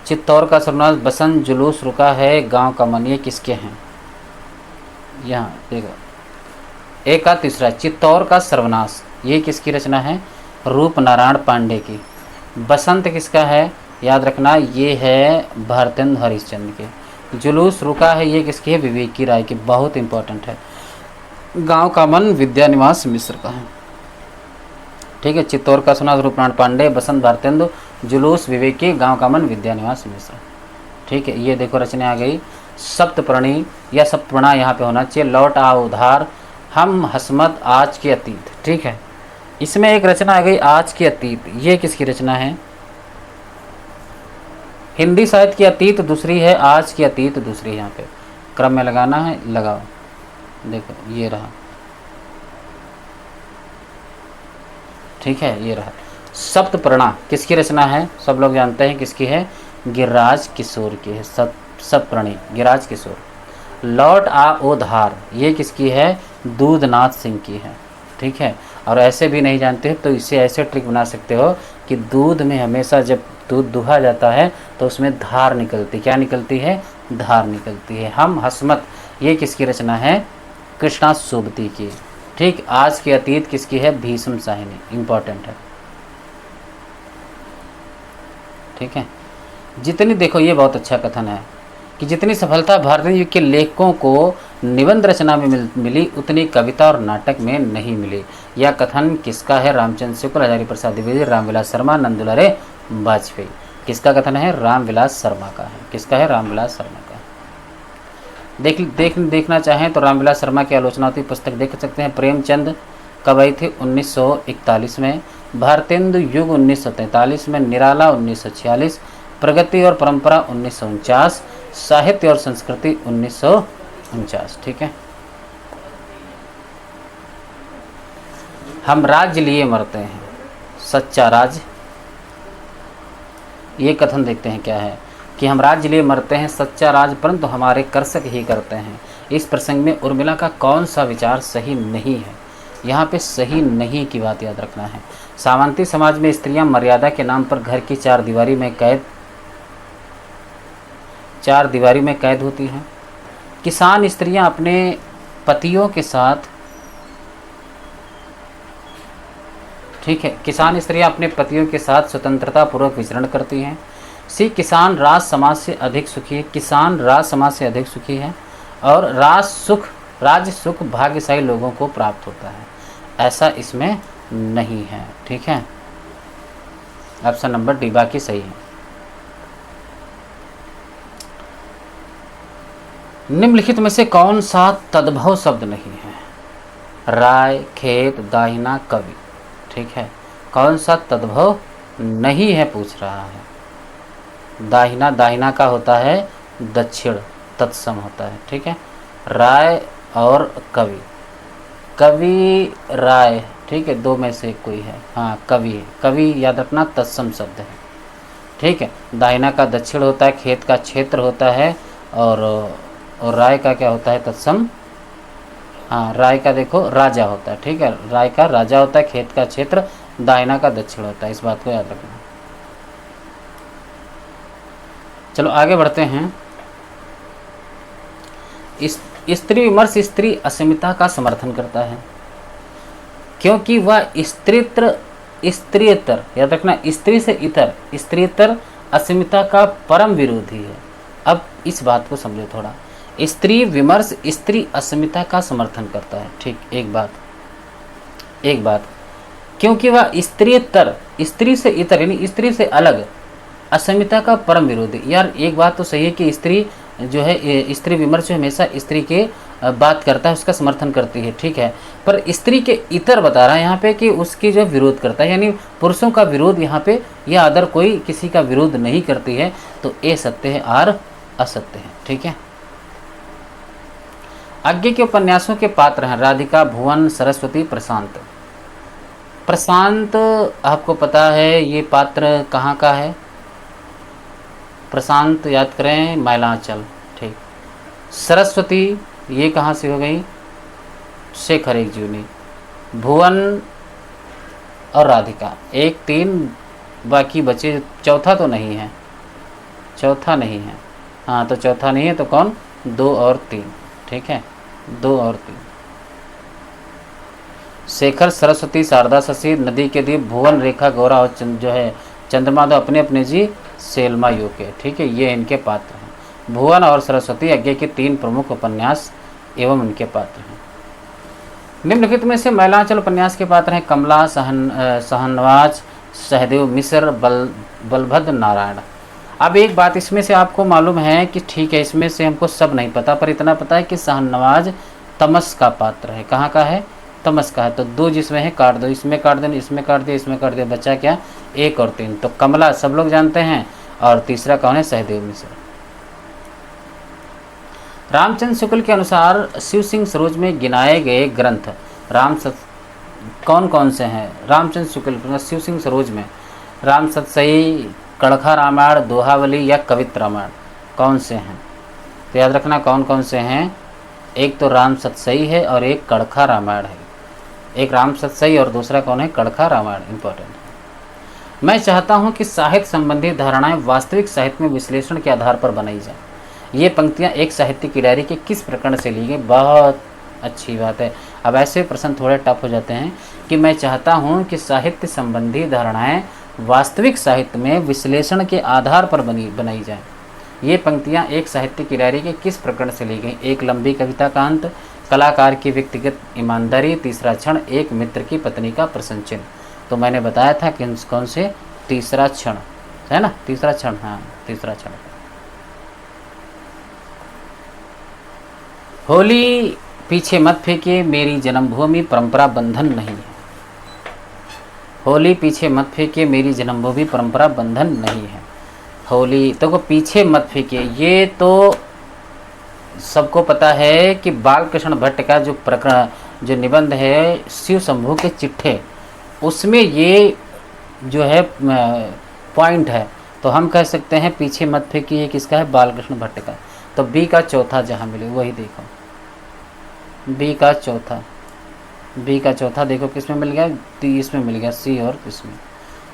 चित्तौर का सर्वनाश, बसंत जुलूस रुका है गांव का मन, ये किसके हैं? यहाँ देखो, एक का तीसरा, चित्तौर का सर्वनाश, ये किसकी रचना है? रूप नारायण पांडे की। बसंत किसका है? याद रखना, ये है भारतेंदु हरिश्चंद्र के। जुलूस रुका है, ये किसकी है? विवेकी राय की, बहुत इंपॉर्टेंट है। गांव का मन विद्यानिवास मिश्र का है। ठीक है, चित्तौर का सर्वनाश रूपनारायण पांडे, बसंत भारतेंदु, जुलूस विवेकी, गांव का मन विद्यानिवास मिश्र। ठीक है, ये देखो रचना आ गई। सप्तप्रणी या सप्तप्रणा यहाँ पे होना चाहिए। लौट आ उधार, हम हसमत आज के अतीत। ठीक है, इसमें एक रचना आ गई आज के अतीत, ये किसकी रचना है? हिंदी साहित्य की अतीत दूसरी है, आज की अतीत दूसरी है। यहाँ पे क्रम में लगाना है, लगाओ। देखो ये रहा, ठीक है, ये रहा। सप्तप्रणा किसकी रचना है? सब लोग जानते हैं किसकी है, गिरिराज किशोर की है। सप्तप्रणी गिरिराज किशोर। लौट आ ओ धार, ये किसकी है? दूधनाथ सिंह की है। ठीक है, और ऐसे भी नहीं जानते तो इसे ऐसे ट्रिक बना सकते हो कि दूध में हमेशा जब दूध दुहा जाता है तो उसमें धार निकलती, क्या निकलती है? धार निकलती है। हम हसमत, ये किसकी रचना है? कृष्णा सोबती की। ठीक, आज के अतीत किसकी है? भीष्म साहिनी, इंपॉर्टेंट है। ठीक है, जितनी देखो, ये बहुत अच्छा कथन है कि जितनी सफलता भारतीय युग के लेखकों को निबंध रचना में मिली, उतनी कविता और नाटक में नहीं मिली। यह कथन किसका है? रामचंद्र शुक्ल, हजारी प्रसाद द्विवेदी, रामविलास शर्मा, नंदुलारे वाजपेयी। किसका कथन है? रामविलास शर्मा का है। किसका है? रामविलास शर्मा का। देखना चाहें तो रामविलास शर्मा की आलोचनात्मक पुस्तक देख सकते हैं। प्रेमचंद कब आई थी? 1941 में। भारतेंदु युग 1943 में। निराला 1946। प्रगति और परंपरा 1949। साहित्य और संस्कृति 1949। ठीक है, हम राज्य लिए मरते हैं, सच्चा राज्य, ये कथन देखते हैं क्या है कि हम राज्य लिए मरते हैं, सच्चा राज परंतु हमारे कर्षक ही करते हैं। इस प्रसंग में उर्मिला का कौन सा विचार सही नहीं है? यहाँ पे सही नहीं की बात याद रखना है। सामंती समाज में स्त्रियां मर्यादा के नाम पर घर की चार दीवारी में कैद होती हैं। किसान स्त्रियां अपने पतियों के साथ, ठीक है, किसान स्त्रियां अपने पतियों के साथ स्वतंत्रता पूर्वक विचरण करती हैं। किसान राज समाज से अधिक सुखी है। किसान राज समाज से अधिक सुखी है और राज्य सुख भाग्यशाली लोगों को प्राप्त होता है, ऐसा इसमें नहीं है। ठीक है, ऑप्शन नंबर डी बाकी सही है। निम्नलिखित में से कौन सा तद्भव शब्द नहीं है? राय, खेत, दाहिना, कवि। ठीक है, कौन सा तद्भव नहीं है पूछ रहा है। दाहिना, दाहिना का होता है दक्षिण, तत्सम होता है। ठीक है, राय और कवि, कवि राय ठीक है, दो में से कोई है, हाँ कवि है। कवि याद रखना तत्सम शब्द है, ठीक है। दाहिना का दक्षिण होता है, खेत का क्षेत्र होता है, और राय का क्या होता है, तत्सम। हाँ, राय का देखो राजा होता है, ठीक है, राय का राजा होता है, खेत का क्षेत्र, दाहिना का दक्षिण होता है, इस बात को याद रखना। चलो आगे बढ़ते हैं। स्त्री विमर्श स्त्री अस्मिता का समर्थन करता है, क्योंकि वह स्त्रीतर, याद रखना, स्त्री से इतर, स्त्रीतर अस्मिता का परम विरोधी है। अब इस बात को समझो थोड़ा। स्त्री विमर्श स्त्री अस्मिता का समर्थन करता है, ठीक, एक बात, क्योंकि वह स्त्रीतर, स्त्री से इतर यानी स्त्री से अलग, अस्मिता का परम विरोधी। यार एक बात तो सही है कि स्त्री जो है, स्त्री विमर्श जो हमेशा स्त्री के बात करता है, उसका समर्थन करती है, ठीक है, पर स्त्री के इतर बता रहा है यहाँ पे कि उसकी जो विरोध करता है, यानी पुरुषों का विरोध यहाँ पे, या अदर कोई किसी का विरोध नहीं करती है, तो ए सत्य है, आर असत्य है, ठीक है। आगे के उपन्यासों के पात्र हैं राधिका, भुवन, सरस्वती, प्रशांत। प्रशांत आपको पता है ये पात्र कहाँ का है, प्रशांत याद करें, मैलांचल, ठीक। सरस्वती ये कहाँ से हो गई, शेखर एक जूनी। भुवन और राधिका 1 3, बाकी बचे, चौथा तो नहीं है, चौथा नहीं है, हाँ तो चौथा नहीं है, तो कौन, 2 और 3, ठीक है, 2 और 3। शेखर, सरस्वती, शारदा, शशि, नदी के द्वीप, भुवन, रेखा, गौरा और जो है चंद्रमा, तो अपने अपने जी सेल्मा योग्य, ठीक है, ये इनके पात्र हैं। भुवन और सरस्वती यज्ञ के 3 प्रमुख उपन्यास एवं उनके पात्र हैं। निम्नलिखित में से मैलांचल उपन्यास के पात्र हैं कमला, सहनवाज, सहदेव मिश्र, बलभद्र नारायण। अब एक बात इसमें से आपको मालूम है कि ठीक है, इसमें से हमको सब नहीं पता, पर इतना पता है कि सहनवाज तमस का पात्र है। कहाँ का है, तमस का है, तो 2 जिसमें है काट दो, इसमें काट दो, इसमें काट दिया, इसमें काट दिया, बच्चा क्या, 1 और 3। तो कमला सब लोग जानते हैं, और तीसरा कौन है, सहदेव मिश्र। रामचंद्र शुक्ल के अनुसार शिव सिंह सरोज में गिनाए गए ग्रंथ कौन कौन से हैं, रामचंद्र शुक्ल शिव सिंह सरोज में, राम सतसई, कड़खा रामायण, दोहावली या कवित्र रामायण, कौन से हैं, तो याद रखना कौन कौन से हैं। एक तो राम सतसई है और एक कड़खा रामायण है, एक राम सतसई और दूसरा कौन है, कड़खा रामायण, इंपॉर्टेंट है। मैं चाहता हूं कि साहित्य संबंधी धारणाएं वास्तविक साहित्य में विश्लेषण के आधार पर बनाई जाएं। ये पंक्तियां एक साहित्य की डायरी के किस प्रकरण से ली गई, बहुत अच्छी बात है। अब ऐसे प्रश्न थोड़े टफ हो जाते हैं कि मैं चाहता हूं कि साहित्य संबंधी धारणाएं वास्तविक साहित्य में विश्लेषण के आधार पर बनाई जाएं। ये पंक्तियां एक साहित्य की डायरी के किस प्रकरण से ली गई, एक लंबी कविता का अंत, कलाकार की व्यक्तिगत ईमानदारी, तीसरा क्षण, एक मित्र की पत्नी का प्रश्न चिन्ह। तो मैंने बताया था कि कौन से, तीसरा क्षण है ना, तीसरा क्षण, हाँ तीसरा क्षण। होली पीछे मत फेंकिए, मेरी जन्मभूमि परंपरा बंधन नहीं है। होली पीछे मत फेंकिए, मेरी जन्मभूमि परंपरा बंधन नहीं है। होली तो को पीछे मत फेंकिए, ये तो सबको पता है कि बालकृष्ण भट्ट का जो प्रकरण, जो निबंध है शिव शंभू के चिट्ठे, उसमें ये जो है पॉइंट है, तो हम कह सकते हैं पीछे मत फेंकिए किसका है, बालकृष्ण भट्ट का। तो बी का चौथा जहाँ मिले वही देखो, बी का चौथा देखो किस में मिल गया, इसमें मिल गया, सी और इसमें।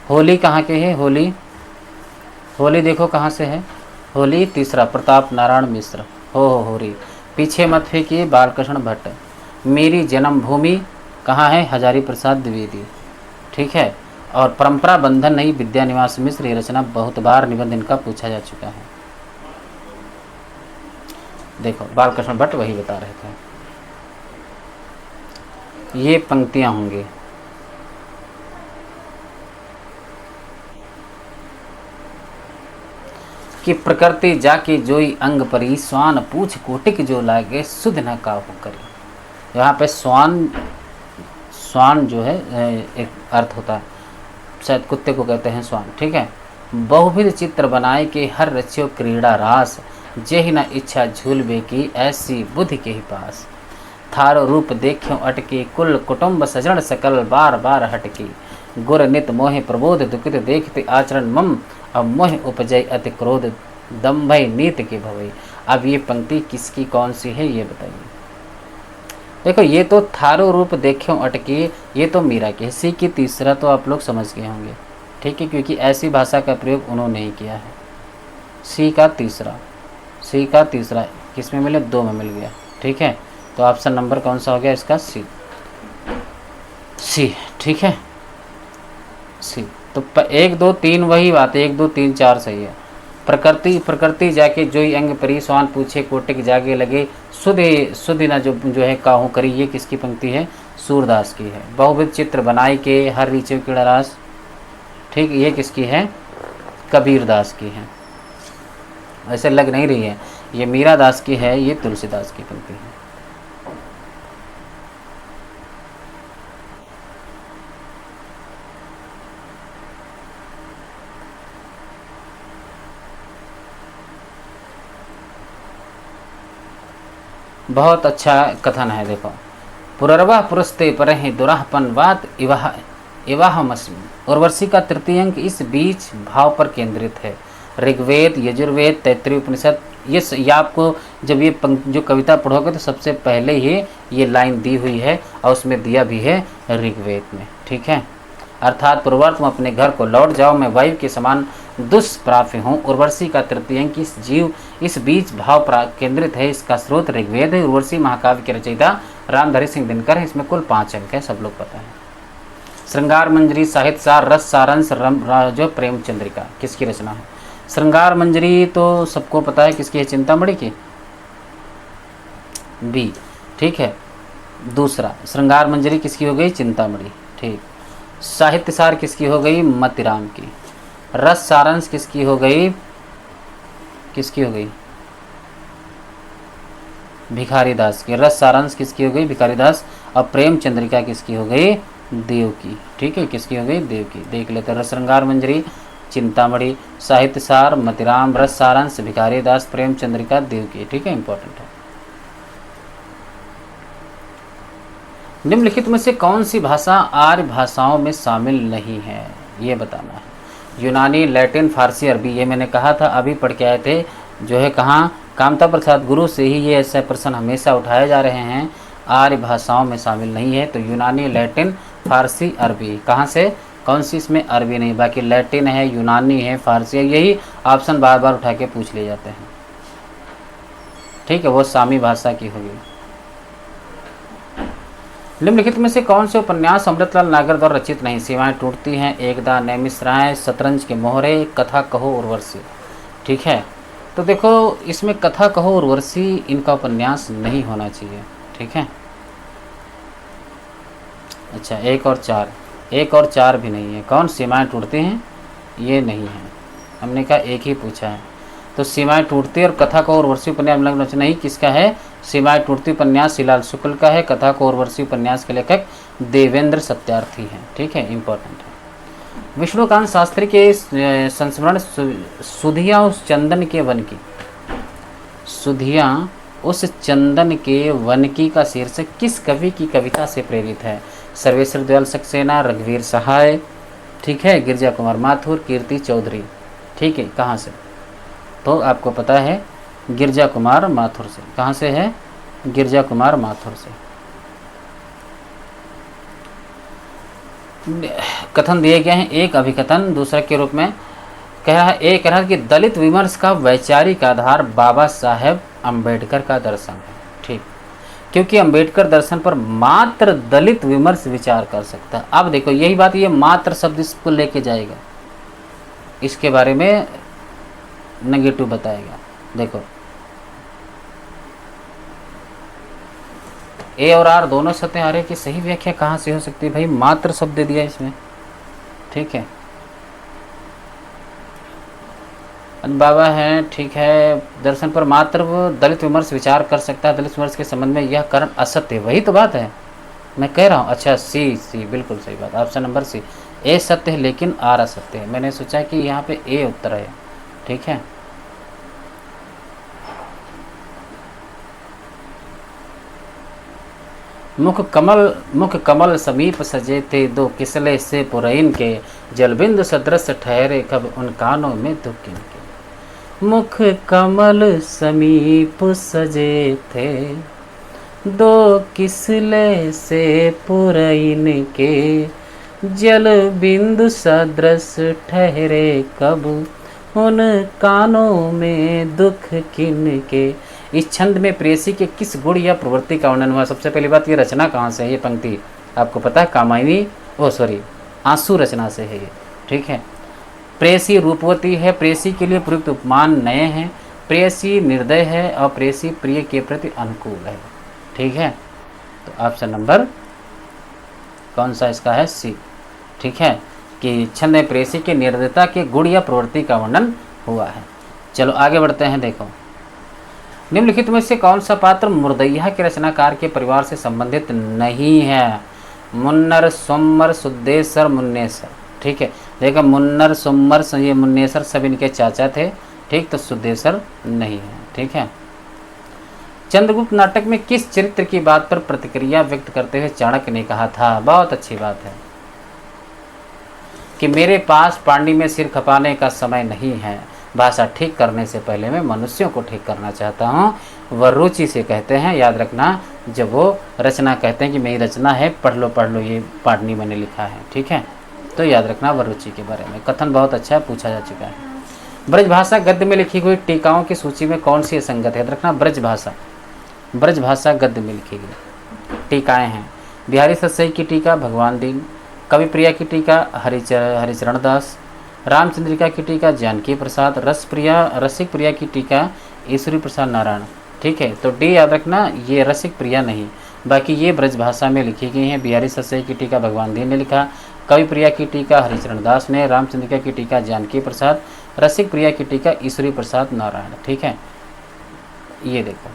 होली कहाँ के है, होली देखो कहाँ से है, होली तीसरा प्रताप नारायण मिश्र, होरी। पीछे मत फेंकिए बालकृष्ण भट्ट। मेरी जन्मभूमि कहाँ है, हजारी प्रसाद द्विवेदी, ठीक है। और परंपरा बंधन नहीं, विद्यानिवास मिश्र। ये रचना बहुत बार निबंध इनका पूछा जा चुका है। देखो बालकृष्ण भट्ट वही बता रहे थे, ये पंक्तियां होंगी। कि प्रकृति जाके जोई अंग परी, स्वान पूछ कोटिक जो लागे, सुध न काहू करी। यहाँ पे स्वान जो है एक अर्थ होता है, शायद कुत्ते को कहते हैं स्वान, ठीक है। बहुविध चित्र बनाए के हर रचियो क्रीड़ा रास, जेहि न इच्छा झूलबे की, ऐसी बुद्धि के ही पास। थारो रूप देख्यो अटकी, कुल कुटुंब सजन सकल बार बार हटकी। गुर नित मोहि प्रबोध दुखित देखते आचरण मम, अब मोह उपजय अति क्रोध, दम्भय नीत के भवई। अब ये पंक्ति किसकी कौन सी है ये बताइए। देखो ये तो थारो रूप देख्यो अटकी, ये तो मीरा की है। सी की तीसरा तो आप लोग समझ गए होंगे, ठीक है, क्योंकि ऐसी भाषा का प्रयोग उन्होंने ही किया है। सी का तीसरा, सी का तीसरा किस में मिले, 2 में मिल गया, ठीक है। तो ऑप्शन नंबर कौन सा हो गया इसका, सी, सी, ठीक है, सी। तो 1 2 3 वही बात है, 1 2 3 4 सही है। प्रकृति प्रकृति जाके जोई अंग परी, स्वान पूछे कोटिक जागे लगे, सुधे सुधि न जो है काहू करी, ये किसकी पंक्ति है, सूरदास की है। बहुविध चित्र बनाई के हर रीचे कीड़ा रास, ठीक, ये किसकी है, कबीरदास की है। ऐसे लग नहीं रही है, ये मीरा दास की है, ये तुलसीदास की पंक्ति है। बहुत अच्छा कथन है, देखो। पुरर्वा पुरस्ते परहि दुराहपन वात इवाह इवाहमस्मि। उर्वशी का तृतीय अंक इस बीच भाव पर केंद्रित है। ऋग्वेद, यजुर्वेद, तैत्तिरीय उपनिषद, ये आपको जब ये जो कविता पढ़ोगे तो सबसे पहले ही ये लाइन दी हुई है और उसमें दिया भी है ऋग्वेद में, ठीक है। अर्थात पूर्वर तुम अपने घर को लौट जाओ, मैं वायु के समान दुष्प्राप्य हूँ। उर्वशी का तृतीय अंक इस जीव इस बीच भाव केंद्रित है। इसका स्रोत ऋग्वेद है। उर्वशी महाकाव्य के रचयिता रामधारी सिंह दिनकर है। इसमें कुल 5 अंक है, सब लोग पता है। श्रृंगार मंजरी, साहित्य सार, रस सारांश, जो प्रेमचंद्रिका किसकी रचना है। श्रृंगार मंजरी तो सबको पता है किसकी है, चिंतामणि की, बी, ठीक है। दूसरा श्रृंगार मंजरी किसकी हो गई, चिंतामणि, ठीक। साहित्य सार किसकी हो गई, मतिराम की। रस सारांश किसकी हो गई, किसकी हो गई, भिखारी दास की। रस सारांश किसकी हो गई, भिखारी दास। और प्रेम चंद्रिका किसकी हो गई, देव की, ठीक है, किसकी हो गई, देव की। देख लेते हैं, श्रृंगार मंजरी चिंतामणि, साहित्य सार मतिराम, रस सारांश भिखारी दास, प्रेम चंद्रिका देव की, ठीक है, इंपॉर्टेंट है। निम्नलिखित में से कौन सी भाषा आर्य भाषाओं में शामिल नहीं है, ये बताना है। यूनानी, लैटिन, फारसी, अरबी, ये मैंने कहा था, अभी पढ़ के आए थे, जो है कहाँ, कामता प्रसाद गुरु से ही ये ऐसे प्रश्न हमेशा उठाए जा रहे हैं। आर्य भाषाओं में शामिल नहीं है, तो यूनानी, लैटिन, फारसी, अरबी। कहाँ से, कौन सी, इसमें अरबी नहीं, बाकी लैटिन है, यूनानी है, फारसी है, यही ऑप्शन बार बार उठा के पूछ लिए जाते हैं, ठीक है, वो सामी भाषा की होगी। निम्नलिखित में से कौन से उपन्यास अमृतलाल नागर द्वारा रचित नहीं। सीमाएं टूटती हैं, एकदा नैमिषराय, शतरंज के मोहरे, कथा कहो उर्वशी, ठीक है। तो देखो इसमें कथा कहो उर्वशी इनका उपन्यास नहीं होना चाहिए, ठीक है। अच्छा, 1 और 4, 1 और 4 भी नहीं है। कौन, सीमाएं टूटती हैं, ये नहीं है, हमने कहा एक ही पूछा है। तो सीमाएं टूटती और कथा को उर्वशी उपन्यास नहीं, किसका है, सीमाएं टूटती उपन्यास शिलाल शुक्ल का है। कथा को उर्वशी उपन्यास के लेखक देवेंद्र सत्यार्थी हैं, ठीक है, इंपॉर्टेंट है। विष्णुकांत शास्त्री के संस्मरण सुधिया उस चंदन के वन की, सुधिया उस चंदन के वन की का शीर्षक किस कवि की कविता से प्रेरित है। सर्वेश्वर दयाल सक्सेना, रघुवीर सहाय, ठीक है, गिरजा कुमार माथुर, कीर्ति चौधरी, ठीक है। कहाँ से, तो आपको पता है गिरजा कुमार माथुर से। कहाँ से है, गिरजा कुमार माथुर से। कथन दिए गए हैं, एक अभिकथन दूसरा के रूप में कह रहा है कि दलित विमर्श का वैचारिक आधार बाबा साहेब अंबेडकर का दर्शन है, ठीक, क्योंकि अंबेडकर दर्शन पर मात्र दलित विमर्श विचार कर सकता है। अब देखो यही बात, ये मात्र शब्द इसको लेके जाएगा, इसके बारे में नेगेटिव बताएगा। देखो ए और आर दोनों सत्य आ रहे की सही व्याख्या कहाँ से हो सकती है भाई, मात्र शब्द दे दिया इसमें, ठीक है। बाबा है, ठीक है, दर्शन पर मात्र वो दलित विमर्श विचार कर सकता है, दलित विमर्श के संबंध में यह करण असत्य है, वही तो बात है मैं कह रहा हूँ। अच्छा, सी बिल्कुल सही बात, ऑप्शन नंबर सी, ए सत्य है लेकिन आर असत्य है। मैंने सोचा कि यहाँ पे ए उत्तर है, ठीक है। मुख कमल समीप सजे थे, दो किसले से पुरैन के, जलबिंदु सदृश ठहरे कब उन कानों में दुख किनके। मुख कमल समीप सजे थे, दो किसले से पुरैन के, जल बिंदु सदृश ठहरे कब उन कानों में दुख किनके। इस छंद में प्रेयसी के किस गुण या प्रवृत्ति का वर्णन हुआ? सबसे पहली बात, ये रचना कहाँ से है? ये पंक्ति आपको पता है, कामायनी आंसू रचना से है ये, ठीक है। प्रेयसी रूपवती है, प्रेयसी के लिए प्रयुक्त उपमान नए हैं, प्रेयसी निर्दय है और प्रेयसी प्रिय के प्रति अनुकूल है, ठीक है। तो ऑप्शन नंबर कौन सा इसका है? सी, ठीक है, कि छंद में प्रेयसी के निर्दयता के गुण या प्रवृत्ति का वर्णन हुआ है। चलो आगे बढ़ते हैं। देखो, निम्नलिखित में से कौन सा पात्र मुर्दैया के रचनाकार के परिवार से संबंधित नहीं है? मुन्नर, सोमर, सुद्देसर, मुन्नेसर, ठीक है। देखो, मुन्नर, सोमर, ये मुन्नेसर सब इनके चाचा थे, ठीक, तो सुद्देसर नहीं है, ठीक है। चंद्रगुप्त नाटक में किस चरित्र की बात पर प्रतिक्रिया व्यक्त करते हुए चाणक्य ने कहा था? बहुत अच्छी बात है कि मेरे पास पानी में सिर खपाने का समय नहीं है, भाषा ठीक करने से पहले मैं मनुष्यों को ठीक करना चाहता हूँ। वह रुचि से कहते हैं, याद रखना, जब वो रचना कहते हैं कि मेरी रचना है, पढ़ लो ये पाटनी मैंने लिखा है, ठीक है। तो याद रखना वह रुचि के बारे में। कथन बहुत अच्छा है, पूछा जा चुका है। ब्रजभाषा गद्य में लिखी हुई टीकाओं की सूची में कौन सी असंगत है? याद रखना, ब्रजभाषा गद्य में लिखी गई टीकाएँ हैं। बिहारी सतसई की टीका भगवान दीन, कवि प्रिया की टीका हरिचरण दास, रामचंद्रिका की टीका जानकी प्रसाद, रसिक प्रिया की टीका ईश्वरी प्रसाद नारायण, ठीक है। तो डी याद रखना, ये रसिक प्रिया नहीं, बाकी ये ब्रजभाषा में लिखी गई हैं। बिहारी सतसई की टीका भगवान दीन ने लिखा, कवि प्रिया की टीका हरिचरण दास ने, रामचंद्रिका की टीका जानकी प्रसाद, रसिक प्रिया की टीका ईश्वरी प्रसाद नारायण, ठीक है। ये देखो,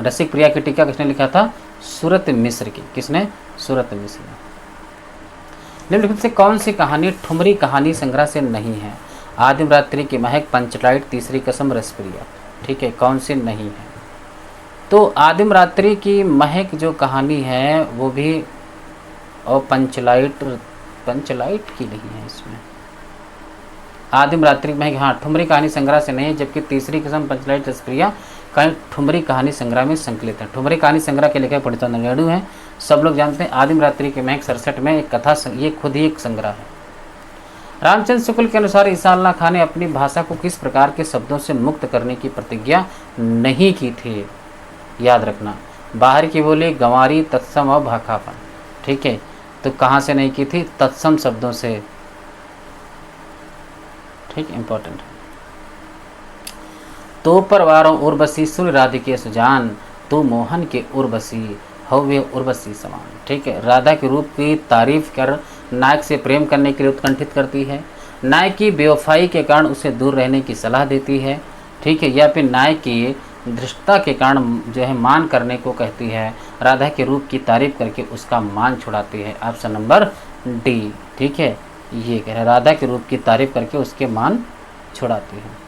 रसिक प्रिया की टीका किसने लिखा था? सूरत मिश्र की। किसने? सूरत मिश्र ने। निम्नलिखित से कौन सी कहानी ठुमरी कहानी संग्रह से नहीं है? आदिम रात्रि की महक, पंचलाइट, तीसरी कसम, रसप्रिया, ठीक है। कौन सी नहीं है? तो आदिम रात्रि की महक जो कहानी है वो भी, और पंचलाइट की नहीं है इसमें। आदिम रात्रि की महक, हाँ, ठुमरी कहानी संग्रह से नहीं है, जबकि तीसरी कसम, पंचलाइट, रसप्रिया कहीं ठुमरी कहानी संग्रह में संकलित है। ठुमरी कहानी संग्रह के लेखक पंडित नायडू हैं, सब लोग जानते हैं। आदिम रात्रि के महक 67 में एक कथा, ये खुद ही एक संग्रह है। रामचंद्र शुक्ल के अनुसार ईसा अल्लाह खान ने अपनी भाषा को किस प्रकार के शब्दों से मुक्त करने की प्रतिज्ञा नहीं की थी? याद रखना, बाहर की बोली, गंवारी, तत्सम और भाखापन, ठीक है। तो कहाँ से नहीं की थी? तत्सम शब्दों से, ठीक, इंपॉर्टेंट। तो परवारों उर्वशी सुन राधिके सुजान, तू मोहन के उर्वशी हो वे उर्वशी समान, ठीक है। राधा के रूप की तारीफ कर नायक से प्रेम करने के लिए उत्कंठित करती है, नायक की बेवफाई के कारण उसे दूर रहने की सलाह देती है, ठीक है, या फिर नायक की धृष्टता के कारण जो है मान करने को कहती है, राधा के रूप की तारीफ करके उसका मान छुड़ाती है। ऑप्शन नंबर डी, ठीक है, ये कह रहा है, राधा के रूप की तारीफ करके उसके मान छुड़ाती है।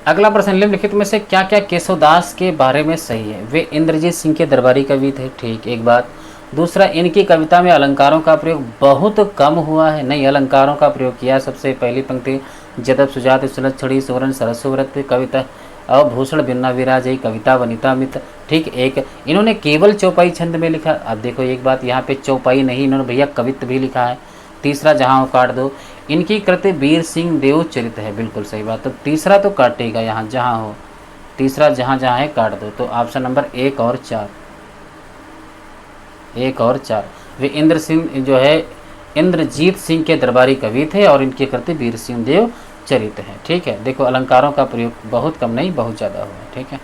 अगला प्रश्न, निम्नलिखित में से क्या क्या केशवदास के बारे में सही है? वे इंद्रजीत सिंह के दरबारी कवि थे, ठीक, एक बात। दूसरा, इनकी कविता में अलंकारों का प्रयोग बहुत कम हुआ है, नहीं, अलंकारों का प्रयोग किया। सबसे पहली पंक्ति, जदब सुजात सुलत छड़ी सुवर्ण सरस्वरत कविता, अभूषण बिन्ना विराजई कविता वनिता मित्र, ठीक। एक, इन्होंने केवल चौपाई छंद में लिखा। अब देखो एक बात, यहाँ पे चौपाई नहीं, इन्होंने भैया कवित्व भी लिखा है। तीसरा, जहाँ हो काट दो, इनकी कृति वीर सिंह देव चरित है, बिल्कुल सही बात। तो तीसरा तो काटेगा यहाँ, जहाँ हो, तीसरा जहाँ जहाँ है काट दो। तो ऑप्शन नंबर 1 और 4, 1 और 4। वे इंद्रजीत सिंह के दरबारी कवि थे और इनकी कृति वीर सिंह देव चरित है, ठीक है। देखो, अलंकारों का प्रयोग बहुत कम नहीं, बहुत ज़्यादा हुआ है, ठीक है।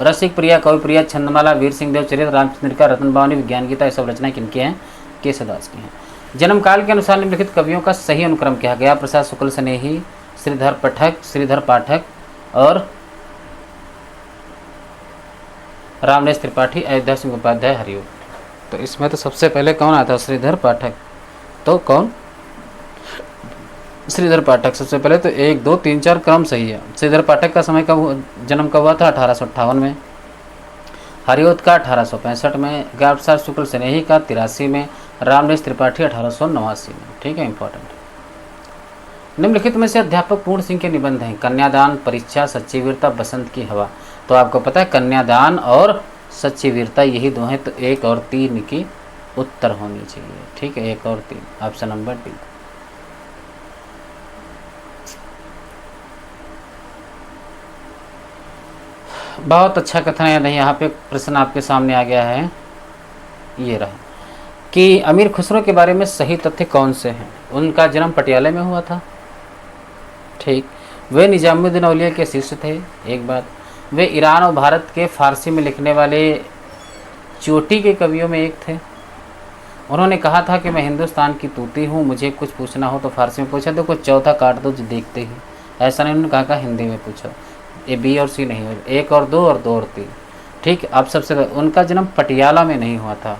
रसिक प्रिया, कवि प्रिया, छंदमाला, वीर सिंह देव चरित, रामचंद्रिका, रत्न भवानी, विज्ञान गीता, ये सब रचनाएं किनकी हैं? केशवदास की हैं। जन्म काल के अनुसार निम्नलिखित कवियों का सही अनुक्रम क्या? गया प्रसाद शुक्ल स्नेही, श्रीधर पाठक और रामनेश त्रिपाठी, अयोध्या सिंह उपाध्याय, हरिओम। तो इसमें तो सबसे पहले कौन आता है? श्रीधर पाठक। तो कौन? श्रीधर पाठक सबसे पहले। तो 1 2 3 4 क्रम सही है। श्रीधर पाठक का समय कब, जन्म कब हुआ था? 1858 में। हरिओत का 1865 में। ज्ञान प्रसाद शुक्ल स्नेही का 83 में। रामनेश त्रिपाठी 1889 में। ठीक है, इंपॉर्टेंट। निम्नलिखित में से अध्यापक पूर्ण सिंह के निबंध हैं। कन्यादान, परीक्षा, सच्ची वीरता, बसंत की हवा। तो आपको पता है कन्यादान और सच्ची वीरता यही दो हैं, तो 1 और 3 की उत्तर होनी चाहिए। ठीक है, 1 और 3, ऑप्शन नंबर डी। बहुत अच्छा कथन है। नहीं, यहाँ पे प्रश्न आपके सामने आ गया है, ये रहा कि अमीर खुसरो के बारे में सही तथ्य कौन से हैं? उनका जन्म पटियाला में हुआ था। ठीक। वे निजामुद्दीन औलिया के शिष्य थे, एक बात। वे ईरान और भारत के फारसी में लिखने वाले चोटी के कवियों में एक थे। उन्होंने कहा था कि मैं हिंदुस्तान की तूती हूँ, मुझे कुछ पूछना हो तो फारसी में पूछा, तो कुछ चौथा काट दो जो देखते ही। ऐसा नहीं, उन्होंने कहा हिंदी में पूछो। ये बी और सी नहीं हो, 1 और 2 और 2 और 3। ठीक। अब सबसे उनका जन्म पटियाला में नहीं हुआ था।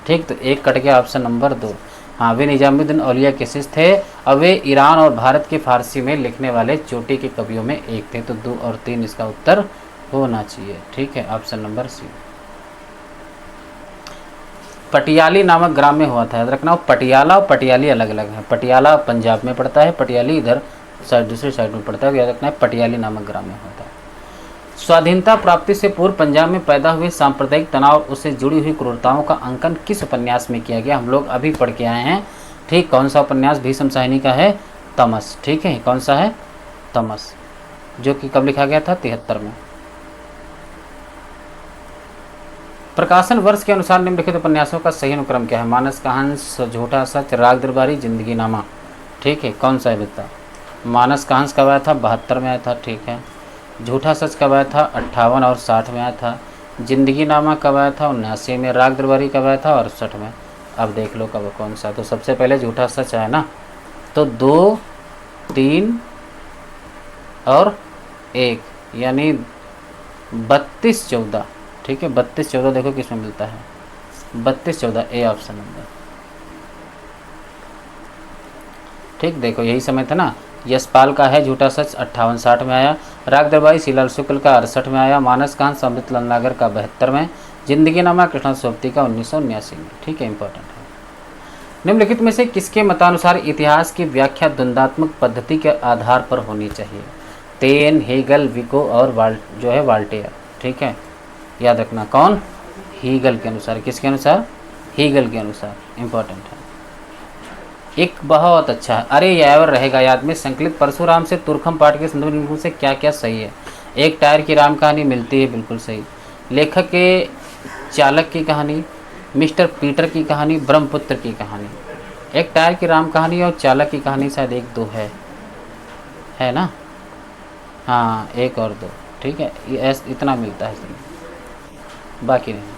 ठीक, तो 1 कट गया, ऑप्शन नंबर 2। हाँ, वे निजामुद्दीन औलिया के शिष्य थे और वे ईरान और भारत के फारसी में लिखने वाले चोटी के कवियों में एक थे। तो 2 और 3 इसका उत्तर होना चाहिए। ठीक है, ऑप्शन नंबर सी। पटियाली नामक ग्राम में हुआ था। याद रखना, पटियाला और पटियाली अलग अलग है। पटियाला पंजाब में पड़ता है, पटियाली इधर साइड दूसरी साइड में पड़ता है। याद रखना है, पटियाली नामक ग्राम में होता है। स्वाधीनता प्राप्ति से पूर्व पंजाब में पैदा हुए सांप्रदायिक तनाव और उससे जुड़ी हुई क्रूरताओं का अंकन किस उपन्यास में किया गया? हम लोग अभी पढ़ के आए हैं। ठीक, कौन सा उपन्यास? भीष्म साहिनी का है तमस। ठीक है, कौन सा है? तमस, जो कि कब लिखा गया था? 73 में। प्रकाशन वर्ष के अनुसार निम्नलिखित उपन्यासों का सही अनुक्रम क्या है? मानस का हंस, झूठा सच, राग दरबारी, जिंदगी नामा। ठीक है, कौन सा है बेटा? मानस का हंस कब आया था? 72 में आया था। ठीक है। झूठा सच कब आया था? 58 और 60 में आया था। जिंदगी नामा कब आया था? 79 में। राग दरबारी कब आया था? 68 में। अब देख लो कब कौन सा। तो सबसे पहले झूठा सच आया ना, तो 2 3 और 1 यानी 32 14। ठीक है, 32 14 देखो किसमें मिलता है? 32 14, ए ऑप्शन नंबर। ठीक, देखो यही समय था ना। यशपाल का है झूठा सच 58 60 में आया। राग दरबारी सीलाल शुक्ल का 68 में आया। मानस कांत अमृत लंलागर का 72 में। जिंदगी नामा कृष्ण सोबती का 1979 में। ठीक है, इंपॉर्टेंट है। निम्नलिखित में से किसके मतानुसार इतिहास की व्याख्या द्वंदात्मक पद्धति के आधार पर होनी चाहिए? टेन, हेगल, विको और वाल्टेयर। ठीक है, याद रखना कौन? हीगल के अनुसार। किसके अनुसार? हीगल के अनुसार। इंपॉर्टेंट है। एक बहुत अच्छा, अरे यावर रहेगा याद में। संकलित परशुराम से तुर्खम पाठ के संदर्भ से क्या क्या सही है? एक टायर की राम कहानी मिलती है, बिल्कुल सही। लेखक के चालक की कहानी, मिस्टर पीटर की कहानी, ब्रह्मपुत्र की कहानी। एक टायर की राम कहानी और चालक की कहानी शायद 1 2 है ना? हाँ, 1 और 2। ठीक है, ये इतना मिलता है, बाकी नहीं।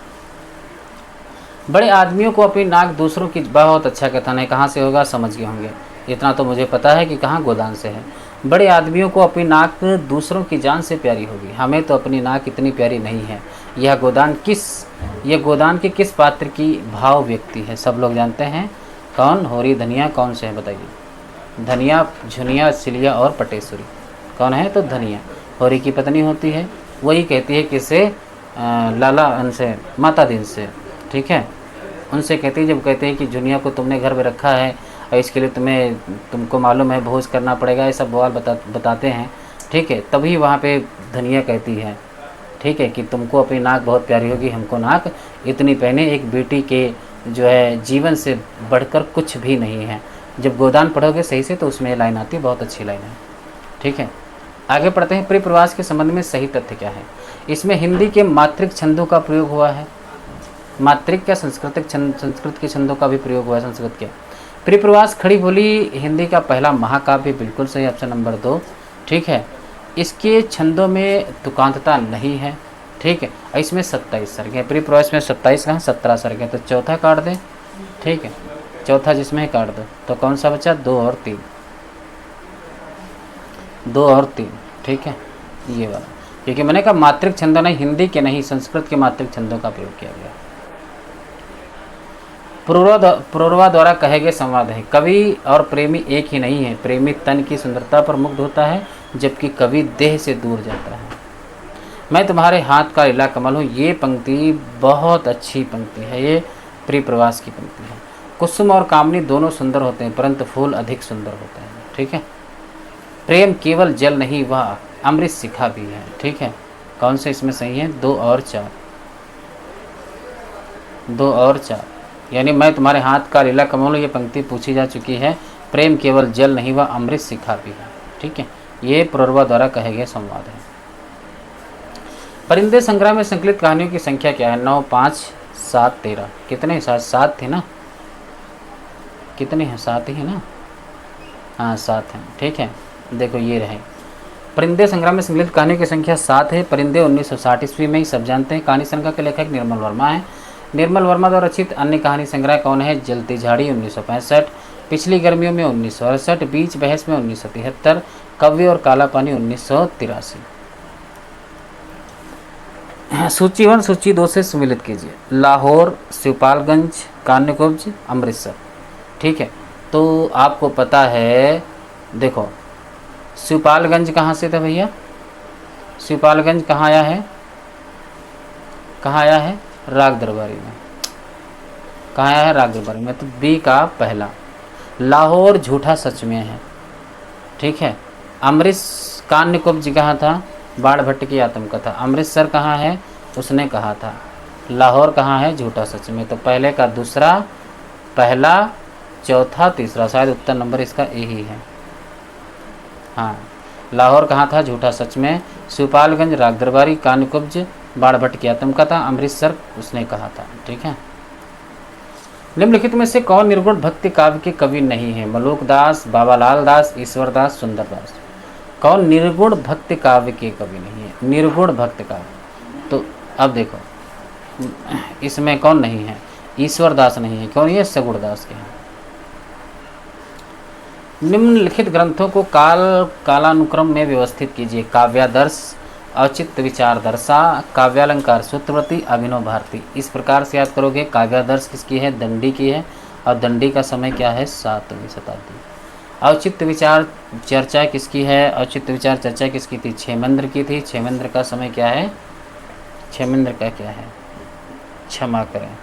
बड़े आदमियों को अपनी नाक दूसरों की, बहुत अच्छा कथन है। कहाँ से होगा? समझ गए होंगे। इतना तो मुझे पता है कि कहाँ, गोदान से है। बड़े आदमियों को अपनी नाक दूसरों की जान से प्यारी होगी, हमें तो अपनी नाक इतनी प्यारी नहीं है। यह गोदान के किस पात्र की भाव व्यक्ति है? सब लोग जानते हैं कौन? होरी धनिया। कौन से है बताइए? धनिया, झुनिया, सिलिया और पटेश्वरी। कौन है? तो धनिया होरी की पत्नी होती है। वही कहती है किससे? लाला उनसे, माता दीन से। ठीक है, उनसे कहती है, जब कहते हैं कि जुनिया को तुमने घर में रखा है और इसके लिए तुमको मालूम है भोज करना पड़ेगा, ये सब बवाल बताते हैं। ठीक है, तभी वहाँ पे धनिया कहती है, ठीक है, कि तुमको अपनी नाक बहुत प्यारी होगी, हमको नाक इतनी पहने। एक बेटी के जो है जीवन से बढ़कर कुछ भी नहीं है। जब गोदान पढ़ोगे सही से तो उसमें लाइन आती है, बहुत अच्छी लाइन है। ठीक है, आगे पढ़ते हैं। परिप्रवास के संबंध में सही तथ्य क्या है? इसमें हिंदी के मात्रिक छंदों का प्रयोग हुआ है। मात्रिक क्या? संस्कृत के छंदों का भी प्रयोग हुआ है, संस्कृत के। परिप्रवास खड़ी बोली हिंदी का पहला महाकाव्य, बिल्कुल सही, ऑप्शन नंबर 2। ठीक है, इसके छंदों में तुकांतता नहीं है। ठीक है, इसमें 27 सर्ग है। परिप्रवास में 27 कहाँ? 17 सर्ग है। तो चौथा काट दें। ठीक है, चौथा जिसमें है काट दो। तो कौन सा बचा? 2 और 3। 2 और 3। ठीक है, ये वाला। क्योंकि मैंने कहा मात्रिक छंदों नहीं, हिंदी के नहीं संस्कृत के मात्रिक छंदों का प्रयोग किया गया। पुरोरवा द्वारा कहे गए संवाद है, कवि और प्रेमी एक ही नहीं है। प्रेमी तन की सुंदरता पर मुग्ध होता है, जबकि कवि देह से दूर जाता है। मैं तुम्हारे हाथ का लीला कमल हूँ, ये पंक्ति बहुत अच्छी पंक्ति है, ये प्रिय प्रवास की पंक्ति है। कुसुम और कामनी दोनों सुंदर होते हैं, परंतु फूल अधिक सुंदर होते हैं। ठीक है। प्रेम केवल जल नहीं, वह अमृत शिखा भी है। ठीक है। कौन से इसमें सही है? 2 और 4, 2 और 4, यानी मैं तुम्हारे हाथ का लीला कमल हूँ, ये पंक्ति पूछी जा चुकी है। प्रेम केवल जल नहीं, वह अमृत शिखा भी है। ठीक है। ये पुरोरवा द्वारा कहे गए संवाद है। परिंदे संग्रह में संकलित कहानियों की संख्या क्या है? 9, 5, 7, 13। कितने? 7 थे ना? कितने हैं? 7 ही है ना? हाँ 7 हैं। ठीक है। देखो ये रहे, परिंदे संग्रह में संकलित कहानियों की संख्या 7 है। परिंदे 1960 ईस्वी में ही सब जानते हैं। कहानी संग्रह के लेखक निर्मल वर्मा है। निर्मल वर्मा द्वारा रचित अन्य कहानी संग्रह कौन है? जलती झाड़ी 1965, पिछली गर्मियों में 1968, बीच बहस में 1973, कव्य और काला पानी 1983। सूची 1 सूची 2 से सम्मिलित कीजिए। लाहौर, शिवपालगंज, कान्यकुब्ज, अमृतसर। ठीक है। तो आपको पता है, देखो शिवपालगंज कहाँ से था भैया? शिवपालगंज कहाँ आया है? कहाँ आया है? राग दरबारी में। कहाँ आया है? राग दरबारी में। तो बी का पहला। लाहौर झूठा सच में है। ठीक है। कान्यकुब्ज कहाँ था? बाण भट्ट की आत्मकथा। अमृतसर कहाँ है? उसने कहा था। लाहौर कहाँ है? झूठा सच में। तो पहले का दूसरा, पहला, चौथा, तीसरा, शायद उत्तर नंबर इसका ए ही है। हाँ, लाहौर कहाँ था? झूठा सच में। शिवपालगंज राग दरबारी, कान्यकुब्ज बाण भट्ट की आत्मकथा, अमृतसर उसने कहा था। ठीक है। निम्नलिखित में से कौन निर्गुण भक्ति काव्य के कवि नहीं है? मलूक दास, बाबालाल दास, ईश्वर दास, सुंदर दास। कौन निर्गुण भक्ति काव्य के कवि नहीं है? निर्गुण भक्ति काव्य। तो अब देखो इसमें कौन नहीं है? ईश्वर दास नहीं है। कौन? ये सगुण दास के हैं। निम्नलिखित ग्रंथों को कालानुक्रम में व्यवस्थित कीजिए। काव्यादर्श, औचित्य विचार दर्शा, काव्यालंकार सूत्रवती, अभिनव भारती। इस प्रकार से याद करोगे। काव्यादर्श किसकी है? दंडी की है, और दंडी का समय क्या है? 7वीं शताब्दी। औचित्य विचार चर्चा किसकी है? औचित्य विचार चर्चा किसकी थी? क्षेमेंद्र की थी। क्षेमेंद्र का समय क्या है? क्षेमेंद्र का क्या है? क्षमा करें,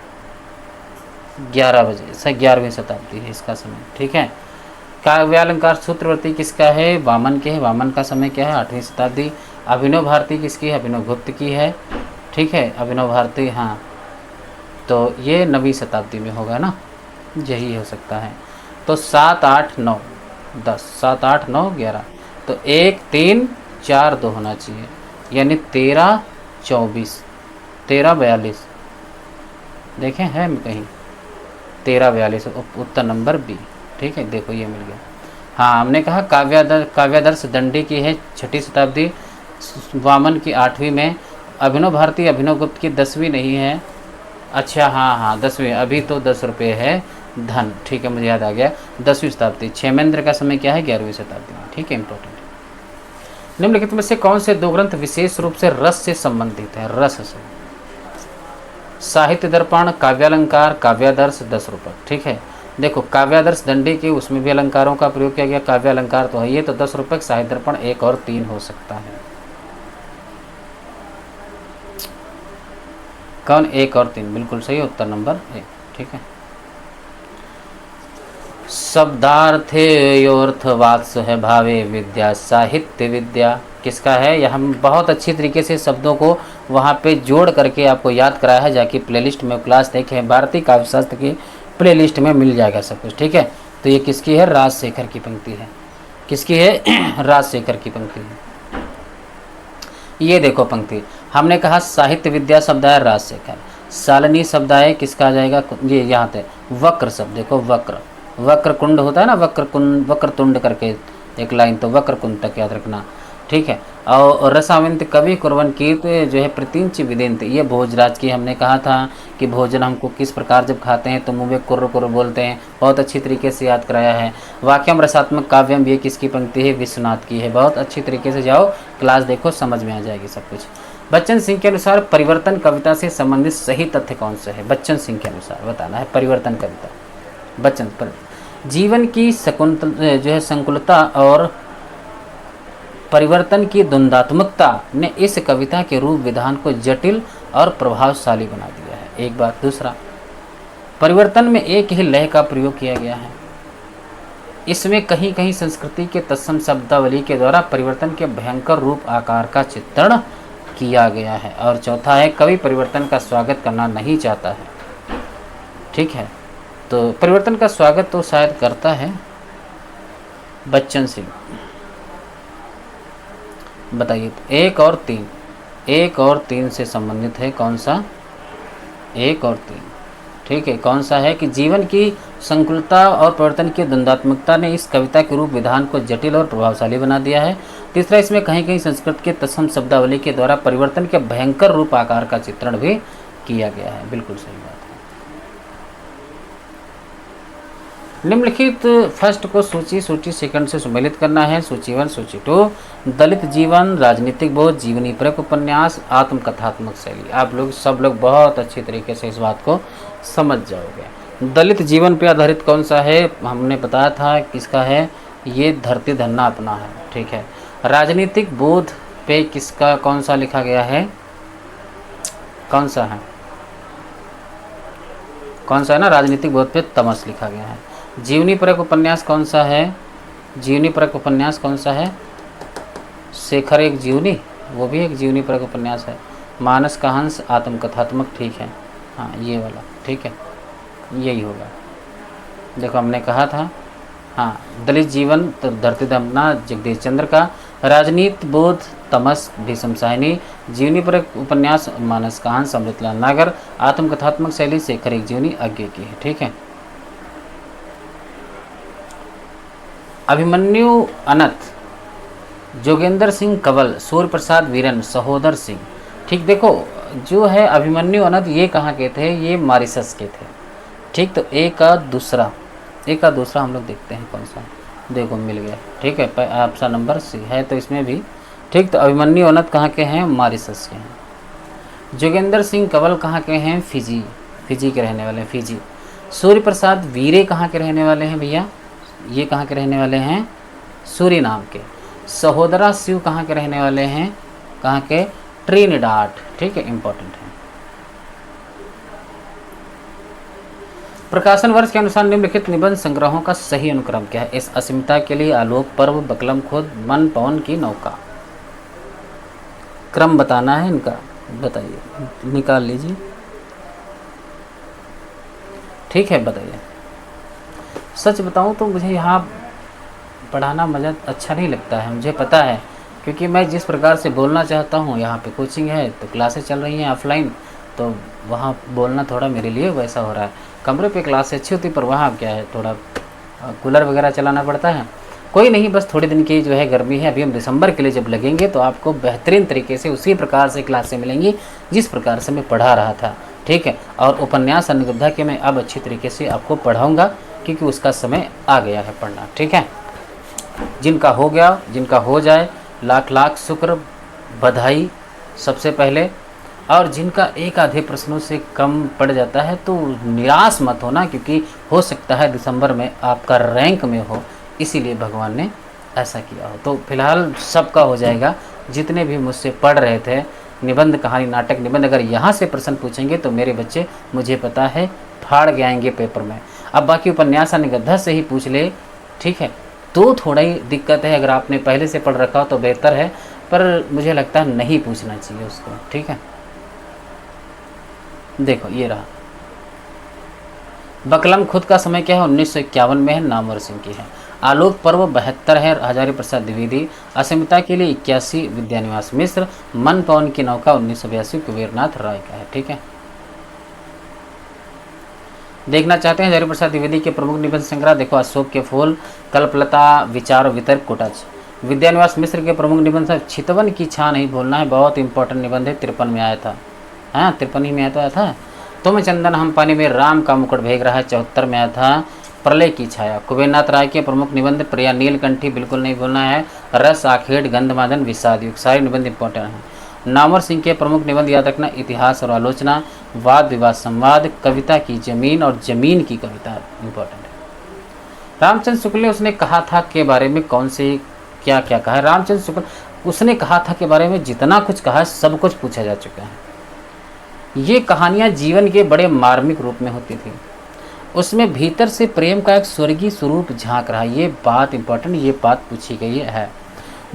11 बजे से 11वीं शताब्दी है इसका समय। ठीक है। काव्यालंकार सूत्रवती किसका है? वामन के है। वामन का समय क्या है? 8वीं शताब्दी। अभिनव भारती किसकी है? अभिनव गुप्त की है। ठीक है। अभिनव भारती, हाँ, तो ये 9वीं शताब्दी में होगा ना, यही हो सकता है। तो 7, 8, 9, 10, 7, 8, 9, 11, तो 1, 3, 4, 2 होना चाहिए, यानी 13, 24, 13, 42। देखें है कहीं? 13, 42 उत्तर नंबर बी। ठीक है। देखो ये मिल गया। हाँ, हमने कहा काव्यादर्श दंडी की है 6ठी शताब्दी, वामन की 8वीं में, अभिनव भारती अभिनव गुप्त की 10वीं नहीं है। अच्छा हाँ, 10वीं। अभी तो 10 रुपये है धन। ठीक है, मुझे याद आ गया। 10वीं शताब्दी। क्षेमेंद्र का समय क्या है? 11वीं शताब्दी में। ठीक है, इंपॉर्टेंट। निम्नलिखित में से कौन से 2 ग्रंथ विशेष रूप से रस से संबंधित है? रस से। साहित्य दर्पण, काव्यालंकार, काव्यादर्श, 10 रुपये। ठीक है। देखो काव्यादर्श दंडी की, उसमें भी अलंकारों का प्रयोग किया गया। काव्यालंकार तो है ये, तो 10 रुपये। साहित्य दर्पण 1 और 3 हो सकता है। कौन? 1 और 3 बिल्कुल सही, उत्तर नंबर 1। ठीक है। शब्दार्थयोर्थवात्स है भावे विद्या, साहित्य विद्या किसका है? यह हम बहुत अच्छी तरीके से शब्दों को वहाँ पे जोड़ करके आपको याद कराया है। जाके प्लेलिस्ट में क्लास देखें, भारतीय काव्यशास्त्र की प्लेलिस्ट में मिल जाएगा सब कुछ। ठीक है। तो ये किसकी है? राजशेखर की पंक्ति है। किसकी है? राजशेखर की पंक्ति है। ये देखो पंक्ति, हमने कहा साहित्य विद्या शब्द है राजशेखर। सालनी शब्द है किसका आ जाएगा? ये यहाँ पे वक्र शब्द देखो, वक्र, वक्र कुंड होता है ना, वक्र कुंड, वक्र तुंड करके एक लाइन, तो वक्र कुंड तक याद रखना। ठीक है। और रसावंत कवि कुर्बन कीर्त जो है प्रतींच विदिंत, ये भोजराज की हमने कहा था कि भोजन हमको किस प्रकार जब खाते हैं तो मुँह में कुर्र कुर्र बोलते हैं, बहुत अच्छी तरीके से याद कराया है। वाक्यम रसात्मक काव्यम, ये किसकी पंक्ति है? विश्वनाथ की है। बहुत अच्छी तरीके से जाओ, क्लास देखो, समझ में आ जाएगी सब कुछ। बच्चन सिंह के अनुसार परिवर्तन कविता से संबंधित सही तथ्य कौन सा है? बच्चन सिंह के अनुसार बताना है परिवर्तन कविता। बच्चन पर जीवन की जो है संकुलता और परिवर्तन की द्वंद्वात्मकता ने इस कविता के रूप विधान को जटिल और प्रभावशाली बना दिया है। एक बात। दूसरा, परिवर्तन में एक ही लय का प्रयोग किया गया है। इसमें कहीं कहीं संस्कृति के तत्सम शब्दावली के द्वारा परिवर्तन के भयंकर रूप आकार का चित्रण किया गया है। और चौथा है, कवि परिवर्तन का स्वागत करना नहीं चाहता है। ठीक है, तो परिवर्तन का स्वागत तो शायद करता है बच्चन सिंह। बताइए, एक और तीन से संबंधित है कौन सा? एक और तीन, ठीक है। कौन सा है कि जीवन की संकुलता और परिवर्तन की द्वंद्वात्मकता ने इस कविता के रूप विधान को जटिल और प्रभावशाली बना दिया है। तीसरा, इसमें कहीं कहीं संस्कृत के तत्सम शब्दावली के द्वारा परिवर्तन के भयंकर रूप आकार का चित्रण भी किया गया है। बिल्कुल सही बात है। निम्नलिखित फर्स्ट को सूची सेकंड से सम्मिलित करना है। सूची 1, सूची 2, दलित जीवन, राजनीतिक बोध, जीवनी परक उपन्यास, आत्मकथात्मक शैली। आप लोग सब लोग बहुत अच्छी तरीके से इस बात को समझ जाओगे। दलित जीवन पे आधारित कौन सा है? हमने बताया था किसका है, ये धरती धन्ना अपना है। ठीक है। राजनीतिक बोध पे किसका कौन सा लिखा गया है? कौन सा है? कौन सा है ना? राजनीतिक बोध पे तमस लिखा गया है। जीवनी परक उपन्यास कौन सा है? जीवनी परक उपन्यास कौन सा है? शेखर एक जीवनी, वो भी एक जीवनी परक उपन्यास है। मानस का हंस आत्मकथात्मक, ठीक है। हाँ, ये वाला ठीक है, यही होगा। देखो हमने कहा था, हाँ, दलित जीवन तो धरती धन्ना जगदीश चंद्र का, राजनीति बोध तमस भीषम साहिनी, जीवनी परक उपन्यास मानस का हंस अमृतलाल नागर, आत्मकथात्मक शैली शेखर एक जीवनी अज्ञे की है। ठीक है। अभिमन्यु अनंत, जोगेंद्र सिंह कंवल, सूर्य प्रसाद वीरन, सहोदर सिंह। ठीक, देखो जो है अभिमन्यु अनंत, ये कहाँ के थे? ये मॉरिशस के थे। ठीक, तो एक का दूसरा हम लोग देखते हैं कौन सा। देखो मिल गया। ठीक है, ऑप्शन नंबर सी है तो इसमें भी। ठीक, तो अभिमन्यु अनंत कहाँ के हैं? मॉरिशस के हैं। जोगेंद्र सिंह कंवल कहाँ के हैं? फिजी के रहने वाले हैं, फिजी। सूर्य प्रसाद वीरे कहाँ के रहने वाले हैं भैया? ये कहाँ के रहने वाले हैं? सूरीनाम के। सहोदरा शिव कहाँ के रहने वाले हैं? कहाँ के? ट्रिनिडाड। ठीक है, इंपॉर्टेंट है। प्रकाशन वर्ष के अनुसार निम्नलिखित निबंध संग्रहों का सही अनुक्रम क्या है? इस असीमता के लिए, आलोक पर्व, बकलम खुद, मन पवन की नौका। क्रम बताना है इनका, बताइए, निकाल लीजिए। ठीक है, बताइए। सच बताऊं तो मुझे यहाँ पढ़ाना मज़ा अच्छा नहीं लगता है, मुझे पता है, क्योंकि मैं जिस प्रकार से बोलना चाहता हूँ, यहाँ पे कोचिंग है तो क्लासेस चल रही हैं ऑफलाइन, तो वहाँ बोलना थोड़ा मेरे लिए वैसा हो रहा है। कमरे पे क्लास अच्छी होती, पर वहाँ क्या है, थोड़ा कूलर वगैरह चलाना पड़ता है। कोई नहीं, बस थोड़े दिन की जो है गर्मी है। अभी हम दिसंबर के लिए जब लगेंगे तो आपको बेहतरीन तरीके से उसी प्रकार से क्लासें मिलेंगी जिस प्रकार से मैं पढ़ा रहा था। ठीक है, और उपन्यास अनुगद्धा के मैं अब अच्छी तरीके से आपको पढ़ाऊँगा, क्योंकि उसका समय आ गया है पढ़ना। ठीक है, जिनका हो गया, जिनका हो जाए, लाख लाख शुक्र, बधाई सबसे पहले। और जिनका एक आधे प्रश्नों से कम पड़ जाता है तो निराश मत होना, क्योंकि हो सकता है दिसंबर में आपका रैंक में हो, इसीलिए भगवान ने ऐसा किया हो। तो फिलहाल सबका हो जाएगा। जितने भी मुझसे पढ़ रहे थे निबंध, कहानी, नाटक, निबंध, अगर यहाँ से प्रश्न पूछेंगे तो मेरे बच्चे, मुझे पता है, फाड़ के आएंगे पेपर में। अब बाकी उपन्यास अनुगद्धा से ही पूछ ले, ठीक है, तो थोड़ा ही दिक्कत है। अगर आपने पहले से पढ़ रखा हो तो बेहतर है, पर मुझे लगता है नहीं पूछना चाहिए उसको। ठीक है, देखो ये रहा। बकलम खुद का समय क्या है? 1951 में है, नामवर सिंह की है। आलोक पर्व 72 है, हजारी प्रसाद द्विवेदी। असीमता के लिए 81, विद्यानिवास मिश्र। मन पवन की नौका 1982, कुबेरनाथ राय का है। ठीक है, देखना चाहते हैं हजारी प्रसाद द्विवेदी के प्रमुख निबंध संग्रह? देखो, अशोक के फूल, कल्पलता, विचार वितर्क, कुटच। विद्यानिवास मिश्र के प्रमुख निबंध है चितवन की छां नहीं भूलना है, बहुत इंपॉर्टेंट निबंध है, 53 में आया था। हाँ 53 ही में आया तो आया था। तुम चंदन हम पानी में राम का मुकुट भेग रहा है, 74 में आया था। प्रलय की छाया कुबेरनाथ राय के प्रमुख निबंध प्रिया नीलकंठी बिल्कुल नहीं भूलना है, रस आखेड़ गंधमादन विषाद युग, सारे निबंध इंपॉर्टेंट हैं। नामवर सिंह के प्रमुख निबंध याद रखना, इतिहास और आलोचना, वाद विवाद संवाद, कविता की जमीन और जमीन की कविता इंपॉर्टेंट है। रामचंद्र शुक्ल ने उसने कहा था के बारे में कौन से क्या क्या कहा है। रामचंद्र शुक्ल उसने कहा था के बारे में जितना कुछ कहा है सब कुछ पूछा जा चुका है। ये कहानियाँ जीवन के बड़े मार्मिक रूप में होती थी, उसमें भीतर से प्रेम का एक स्वर्गीय स्वरूप झांक रहा है। ये बात इंपॉर्टेंट, ये बात पूछी गई है।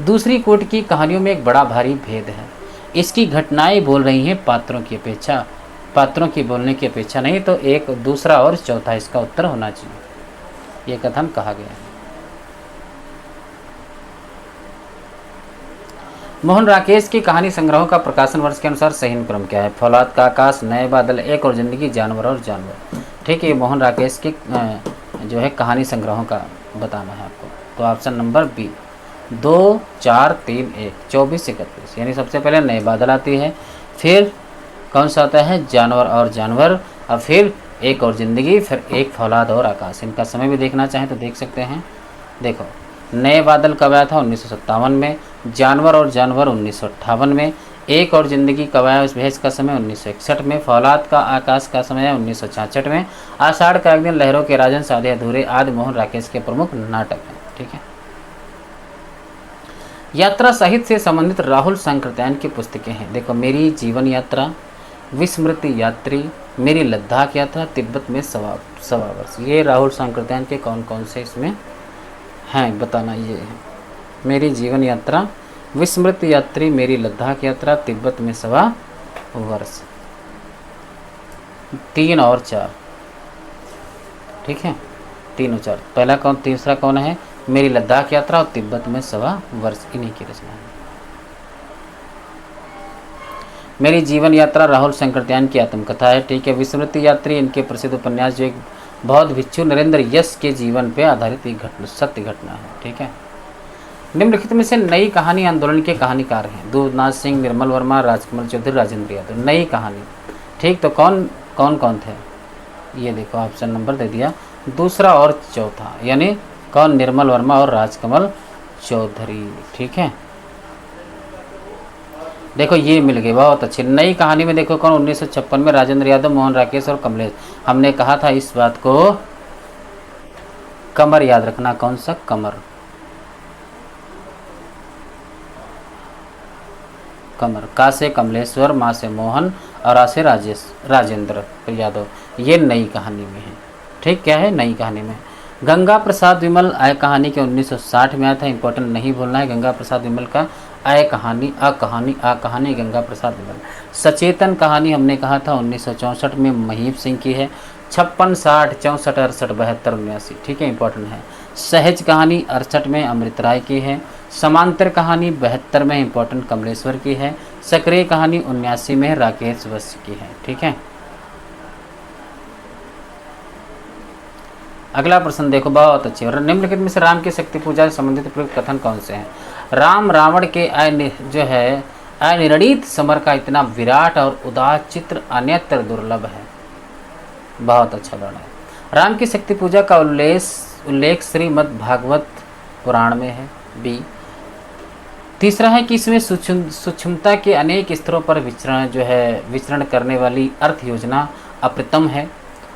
दूसरी कोट की कहानियों में एक बड़ा भारी भेद है, इसकी घटनाएं बोल रही हैं पात्रों की अपेक्षा, पात्रों की बोलने की अपेक्षा नहीं, तो एक दूसरा और चौथा इसका उत्तर होना चाहिए, ये कथन कहा गया है। मोहन राकेश की कहानी संग्रहों का प्रकाशन वर्ष के अनुसार सही अनुक्रम क्या है। फौलाद का आकाश, नए बादल, एक और जिंदगी, जानवर और जानवर। ठीक है, ये मोहन राकेश के जो है कहानी संग्रहों का बताना है आपको। तो ऑप्शन नंबर बी 2 4 3 1 24 31, यानी सबसे पहले नए बादल आती है, फिर कौन सा आता है जानवर और जानवर, और फिर एक और ज़िंदगी, फिर एक फौलाद और आकाश। इनका समय भी देखना चाहें तो देख सकते हैं। देखो नए बादल कब आया था 1957 में, जानवर और जानवर 1958 में, एक और ज़िंदगी कब आया उस भेज का समय 1961 में, फौलाद का आकाश का समय है 1966 में, आषाढ़ का एक दिन, लहरों के राजन, साधे अधूरे आदि मोहन राकेश के प्रमुख नाटक हैं। ठीक है, यात्रा साहित्य से संबंधित राहुल सांकृत्यायन की पुस्तकें हैं। देखो मेरी जीवन यात्रा, विस्मृति यात्री, मेरी लद्दाख यात्रा, तिब्बत में सवा वर्ष। ये राहुल सांकृत्यायन के कौन कौन से इसमें हैं बताना। ये है मेरी जीवन यात्रा, विस्मृति यात्री, मेरी लद्दाख यात्रा, तिब्बत में सवा वर्ष, 3 और 4। ठीक है 3 और 4, पहला कौन, तीसरा कौन है, मेरी लद्दाख यात्रा और तिब्बत में सवा वर्ष, इन्हीं की रचना है। मेरी जीवन यात्रा राहुल सांकृत्यायन की आत्मकथा है। ठीक है, विस्मृति यात्री इनके प्रसिद्ध उपन्यास जो एक बौद्ध भिक्षु नरेंद्र यश के जीवन पर आधारित एक सत्य घटना है। ठीक है, निम्नलिखित में से नई कहानी आंदोलन के कहानीकार हैं, दूधनाथ सिंह, निर्मल वर्मा, राजकमल चौधरी, राजेंद्र यादव। नई कहानी, ठीक, तो कौन कौन थे, ये देखो ऑप्शन नंबर दे दिया, दूसरा और चौथा, यानी कौन, निर्मल वर्मा और राजकमल चौधरी। ठीक है, देखो ये मिल गई, बहुत अच्छी। नई कहानी में देखो कौन, 1956 में राजेंद्र यादव, मोहन राकेश और कमलेश। हमने कहा था इस बात को, कमर याद रखना, कौन सा कमर, कमर, का से कमलेश्वर, माँ से मोहन और आ से राजेंद्र यादव। ये नई कहानी में है। ठीक, क्या है नई कहानी में। गंगा प्रसाद विमल आय कहानी के 1960 में आया था, इंपॉर्टेंट नहीं भूलना है। गंगा प्रसाद विमल का आय कहानी, आ कहानी गंगा प्रसाद विमल। सचेतन कहानी हमने कहा था 1964 में महीप सिंह की है। 56, 60, 64, 68, 72, 79। ठीक है, इंपॉर्टेंट है। सहज कहानी 68 में अमृत राय की है। समांतर कहानी 72 में इंपॉर्टेंट कमलेश्वर की है। सक्रिय कहानी 79 में राकेश वत्स की है। ठीक है, अगला प्रश्न देखो, बहुत अच्छे। और निम्नलिखित में से राम की शक्ति पूजा से संबंधित प्रयुक्त कथन कौन से हैं। राम रावण के जो है अनिर्णित समर का इतना विराट और उदार चित्र अन्यत्र दुर्लभ है। बहुत अच्छा वर्णन है। राम की शक्ति पूजा का उल्लेख श्रीमद् भागवत पुराण में है। बी। तीसरा है कि इसमें सूक्ष्मता के अनेक स्तरों पर विचरण करने वाली अर्थ योजना अप्रतिम है।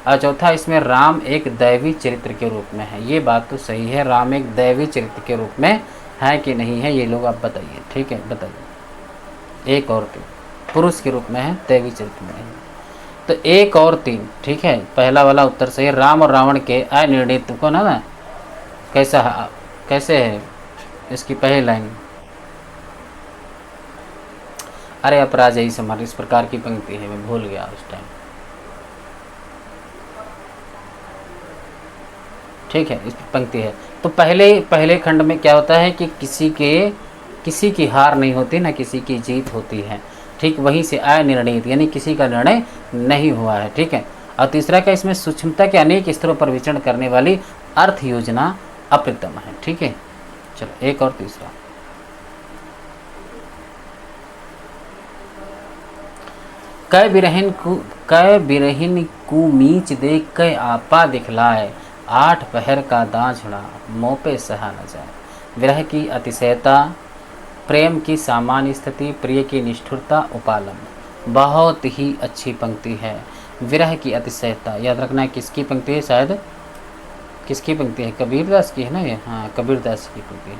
और चौथा, इसमें राम एक दैवी चरित्र के रूप में है। ये बात तो सही है, राम एक दैवी चरित्र के रूप में है कि नहीं है, ये लोग आप बताइए। ठीक है, बताइए। 1 और 3 पुरुष के रूप में है, दैवी चरित्र में है। तो 1 और 3, ठीक है, पहला वाला उत्तर सही है। राम और रावण के अनिर्णित को ना कैसे है इसकी पहली लाइन, अरे अपराजयी समर, इस प्रकार की पंक्ति है, मैं भूल गया उस टाइम। ठीक है, इस पंक्ति है। तो पहले खंड में क्या होता है कि किसी की हार नहीं होती, ना किसी की जीत होती है। ठीक, वहीं से अनिर्णित यानी किसी का निर्णय नहीं हुआ है। ठीक है, और तीसरा क्या, इसमें सूक्ष्मता के अनेक स्तरों पर विचरण करने वाली अर्थ योजना अप्रतिम है। ठीक है, चलो 1 और तीसरा। कै बिरहिन कु मीच देख कै आपा दिखलाए, 8 पहर का दाँझड़ा मोह पे सहा न जाए। विरह की अतिशयता, प्रेम की सामान्य स्थिति, प्रिय की निष्ठुरता, उपालंब। बहुत ही अच्छी पंक्ति है। विरह की अतिशयता, याद रखना है किसकी पंक्ति है, शायद किसकी पंक्ति है, कबीरदास की है ना ये, हाँ कबीरदास की पंक्ति है।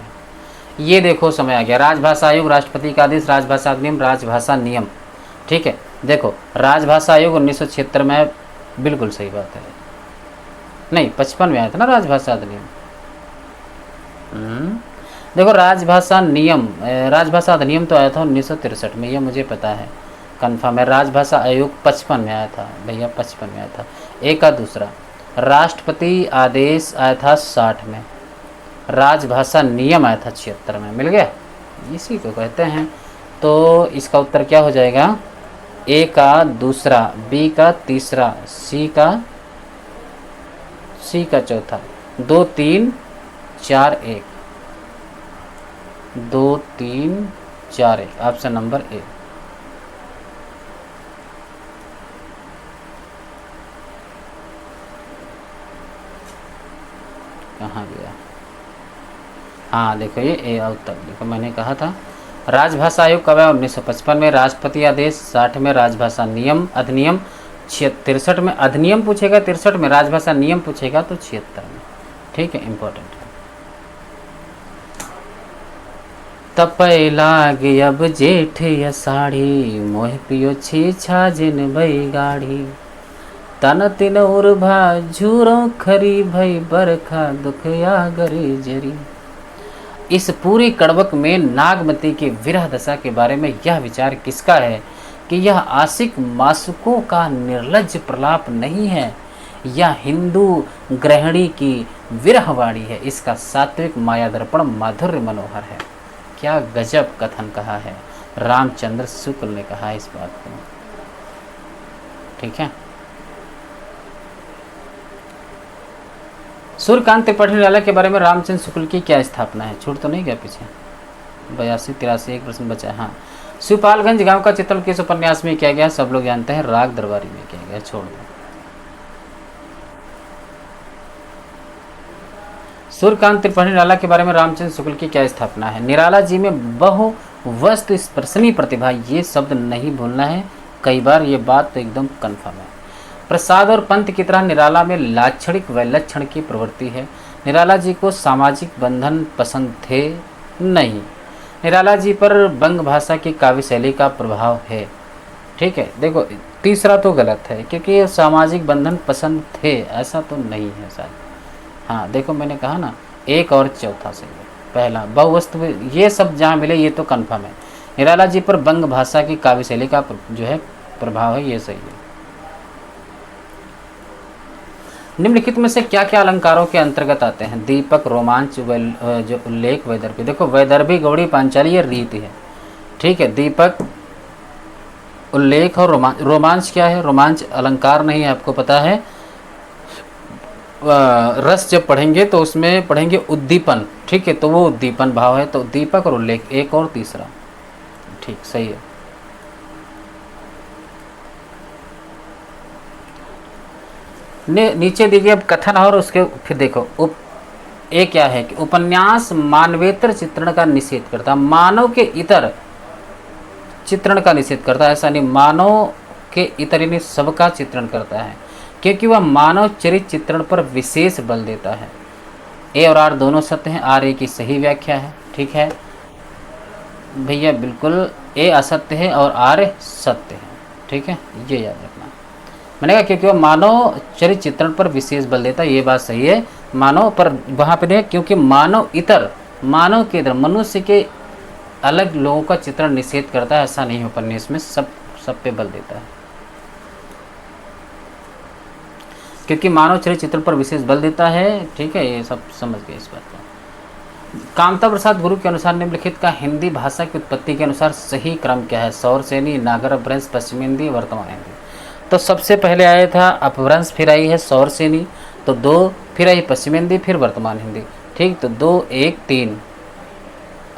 ये देखो समय आ गया, राजभाषा आयोग, राष्ट्रपति का आदेश, राजभाषा अधिनियम, राजभाषा नियम। ठीक है, देखो राजभाषा आयोग 1976 में, बिल्कुल सही बात है, नहीं 55 में आया था ना राजभाषा अधिनियम। देखो राजभाषा नियम, राजभाषा अधिनियम तो आया था 1963 में, ये मुझे पता है कन्फर्म है। राजभाषा आयोग 55 में आया था भैया, 55 में आया था। एक का दूसरा, राष्ट्रपति आदेश आया था 60 में, राजभाषा नियम आया था 76 में। मिल गया, इसी को कहते हैं। तो इसका उत्तर क्या हो जाएगा, ए का दूसरा, बी का तीसरा, सी का चौथा। 2 3 4 1, 2 3 4 1, ऑप्शन नंबर ए। कहाँ गया, हाँ देखो ये ए उत्तर, देखो मैंने कहा था। राजभाषा आयोग कब है, 1955 में। राष्ट्रपति आदेश 60 में। राजभाषा नियम अधिनियम 63 में। अधिनियम पूछेगा 63 में, राजभाषा नियम पूछेगा तो 76 में। ठीक है, इम्पोर्टेंट है। तपय लाग अब जेठ अषाढ़ी, मोह पियो छी छाजिन भई गाढ़ी, तन तिन उर्भा झूरो खरी, भई बरखा दुख आगरी जरी। इस पूरी कड़वक में नागमती की विरह दशा के बारे में यह विचार किसका है कि यह आशिक मासुकों का निर्लज्ज प्रलाप नहीं है, यह हिंदू गृहिणी की विरहवाणी है। इसका सात्विक मायादर्पण माधुर्य मनोहर है। क्या गजब कथन कहा है, रामचंद्र शुक्ल ने कहा इस बात को। ठीक है, सूर्यकांत त्रिपाठी निराला के बारे में रामचंद्र शुक्ल की क्या स्थापना है, छूट तो नहीं गया पीछे, 82 83 एक प्रश्न बचा है। हाँ, शिवपालगंज गांव का चित्रण किस उपन्यास में किया गया, सब लोग जानते हैं, राग दरबारी में किया गया, छोड़ दो। सूर्यकांत त्रिपाठी निराला के बारे में रामचंद्र शुक्ल की क्या स्थापना है, निराला जी में बहु वस्तु स्पर्शनीय प्रतिभा, ये शब्द नहीं भूलना है, कई बार ये बात तो एकदम कन्फर्म है। प्रसाद और पंत की तरह निराला में लाक्षणिक व लक्षण की प्रवृत्ति है। निराला जी को सामाजिक बंधन पसंद थे नहीं। निराला जी पर बंग भाषा की काव्य शैली का प्रभाव है। ठीक है, देखो तीसरा तो गलत है क्योंकि सामाजिक बंधन पसंद थे, ऐसा तो नहीं है शायद। हाँ देखो मैंने कहा ना, एक और चौथा सही है। पहला बहुवस्तु, ये सब जहाँ मिले ये तो कन्फर्म है। निराला जी पर बंग भाषा की काव्य शैली का जो है प्रभाव है, ये सही है। निम्नलिखित में से क्या क्या अलंकारों के अंतर्गत आते हैं, दीपक, रोमांच, जो उल्लेख, वैदर्भी। देखो वैदर्भी, गौड़ी, पांचाली ये रीति है। ठीक है, दीपक, उल्लेख और रोमांच। रोमांच क्या है, रोमांच अलंकार नहीं है, आपको पता है। रस जब पढ़ेंगे तो उसमें पढ़ेंगे उद्दीपन। ठीक है, तो वो उद्दीपन भाव है, तो दीपक और उल्लेख, एक और तीसरा। ठीक, सही है। नीचे दीजिए अब कथन और उसके फिर देखो एक क्या है कि उपन्यास मानवेतर चित्रण का निषेध करता है, मानव के इतर चित्रण का निषेध करता है। ऐसा नहीं, मानव के इतर यानी सबका चित्रण करता है, क्योंकि वह मानव चरित्र चित्रण पर विशेष बल देता है। ए और आर दोनों सत्य हैं, आर ए की सही व्याख्या है। ठीक है भैया, बिल्कुल ए असत्य है और आर सत्य है। ठीक है, ये याद रखना। मैंने कहा क्योंकि वह मानव चरित्र चित्रण पर विशेष बल देता है, ये बात सही है। मानव पर वहाँ पे क्योंकि मानव इतर, मानव के इतर, मनुष्य के अलग लोगों का चित्रण निषेध करता है, ऐसा नहीं है उपन्यास में, सब पे बल देता है, क्योंकि मानव चरित्र चित्रण पर विशेष बल देता है। ठीक है, ये सब समझ गए इस बात को। कामता प्रसाद गुरु के अनुसार निम्नलिखित का हिंदी भाषा की उत्पत्ति के अनुसार सही क्रम क्या है, सौरसेनी, नागर अपभ्रंश, पश्चिम हिंदी, वर्तमान हिंदी। तो सबसे पहले आया था अपभ्रंश, फिर आई है सौरसेनी, तो 2, फिर आई पश्चिम हिंदी, फिर वर्तमान हिंदी। ठीक, तो 2 1 3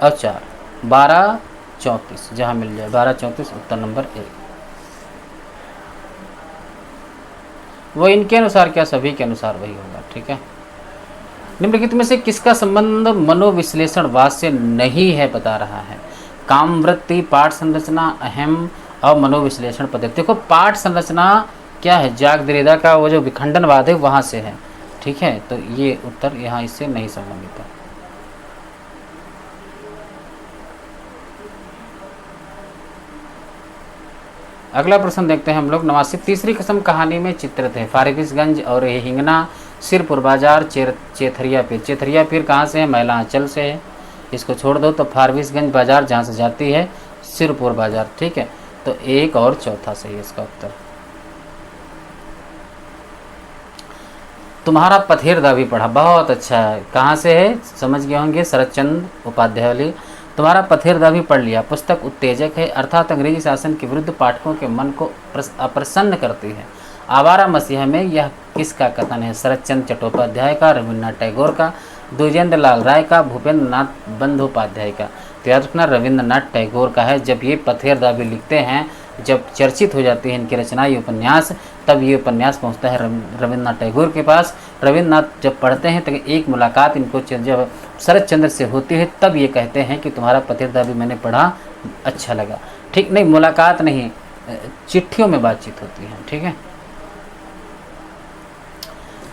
और 4 12 34, जहाँ मिल जाए 12 34, उत्तर नंबर 1। वो इनके अनुसार क्या सभी के अनुसार वही होगा। ठीक है, निम्नलिखित में से किसका संबंध मनोविश्लेषणवाद से नहीं है बता रहा है। कामवृत्ति, पाठ संरचना, अहम और मनोविश्लेषण पद्धति। देखो पाठ संरचना क्या है, जाग देरिदा का वो जो विखंडनवाद है वहाँ से है। ठीक है, तो ये उत्तर यहाँ इससे नहीं संबंधित है। अगला प्रश्न देखते हैं हम लोग। 89 तीसरी कसम कहानी में चित्रित है। फारबिसगंज और हिंगना, सिरपुर बाजार, चेथरिया पीर। चेथरिया पीर कहाँ से है, मैलांचल से है। इसको छोड़ दो तो फारबिसगंज बाजार जहाँ से जाती है सिरपुर बाजार। ठीक है, तो एक और चौथा सही है इसका उत्तर। तुम्हारा पथेरदा भी पढ़ा, बहुत अच्छा है। कहाँ से है समझ गए होंगे, शरदचंद्र उपाध्याय वाली। तुम्हारा पथेरदा भी पढ़ लिया। पुस्तक उत्तेजक है, अर्थात अंग्रेजी शासन के विरुद्ध पाठकों के मन को अप्रसन्न करती है। आवारा मसीहा में यह किसका कथन है, शरदचंद्र चट्टोपाध्याय का, रविन्द्रनाथ टैगोर का, द्विजेंद्र लाल राय का, भूपेंद्र नाथ बंदोपाध्याय का। तो याद रखना रविन्द्रनाथ टैगोर का है। जब ये पथेरदा भी लिखते हैं, जब चर्चित हो जाती है इनकी रचना ये उपन्यास, तब ये उपन्यास पहुंचता है रविन्द्रनाथ टैगोर के पास। रविन्द्रनाथ जब पढ़ते हैं तो एक मुलाकात इनको जब शरदचंद्र से होती है तब ये कहते हैं कि तुम्हारा पथेरदा भी मैंने पढ़ा, अच्छा लगा। ठीक, नहीं मुलाकात नहीं, चिट्ठियों में बातचीत होती है। ठीक है,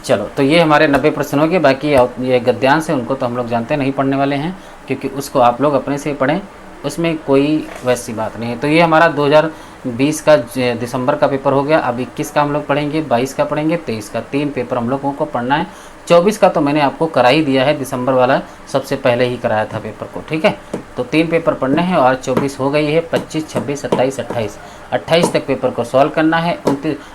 चलो तो ये हमारे 90 प्रश्न हो गए। बाकी ये गद्यांश है उनको तो हम लोग जानते नहीं पढ़ने वाले हैं, क्योंकि उसको आप लोग अपने से पढ़ें, उसमें कोई वैसी बात नहीं है। तो ये हमारा 2020 का दिसंबर का पेपर हो गया। अब 21 का हम लोग पढ़ेंगे, 22 का पढ़ेंगे, 23 का। 3 पेपर हम लोगों को पढ़ना है। 24 का तो मैंने आपको करा ही दिया है, दिसंबर वाला सबसे पहले ही कराया था पेपर को। ठीक है, तो 3 पेपर पढ़ने हैं और 24 हो गई है। 25, 26, 27, 28 28 तक पेपर को सॉल्व करना है।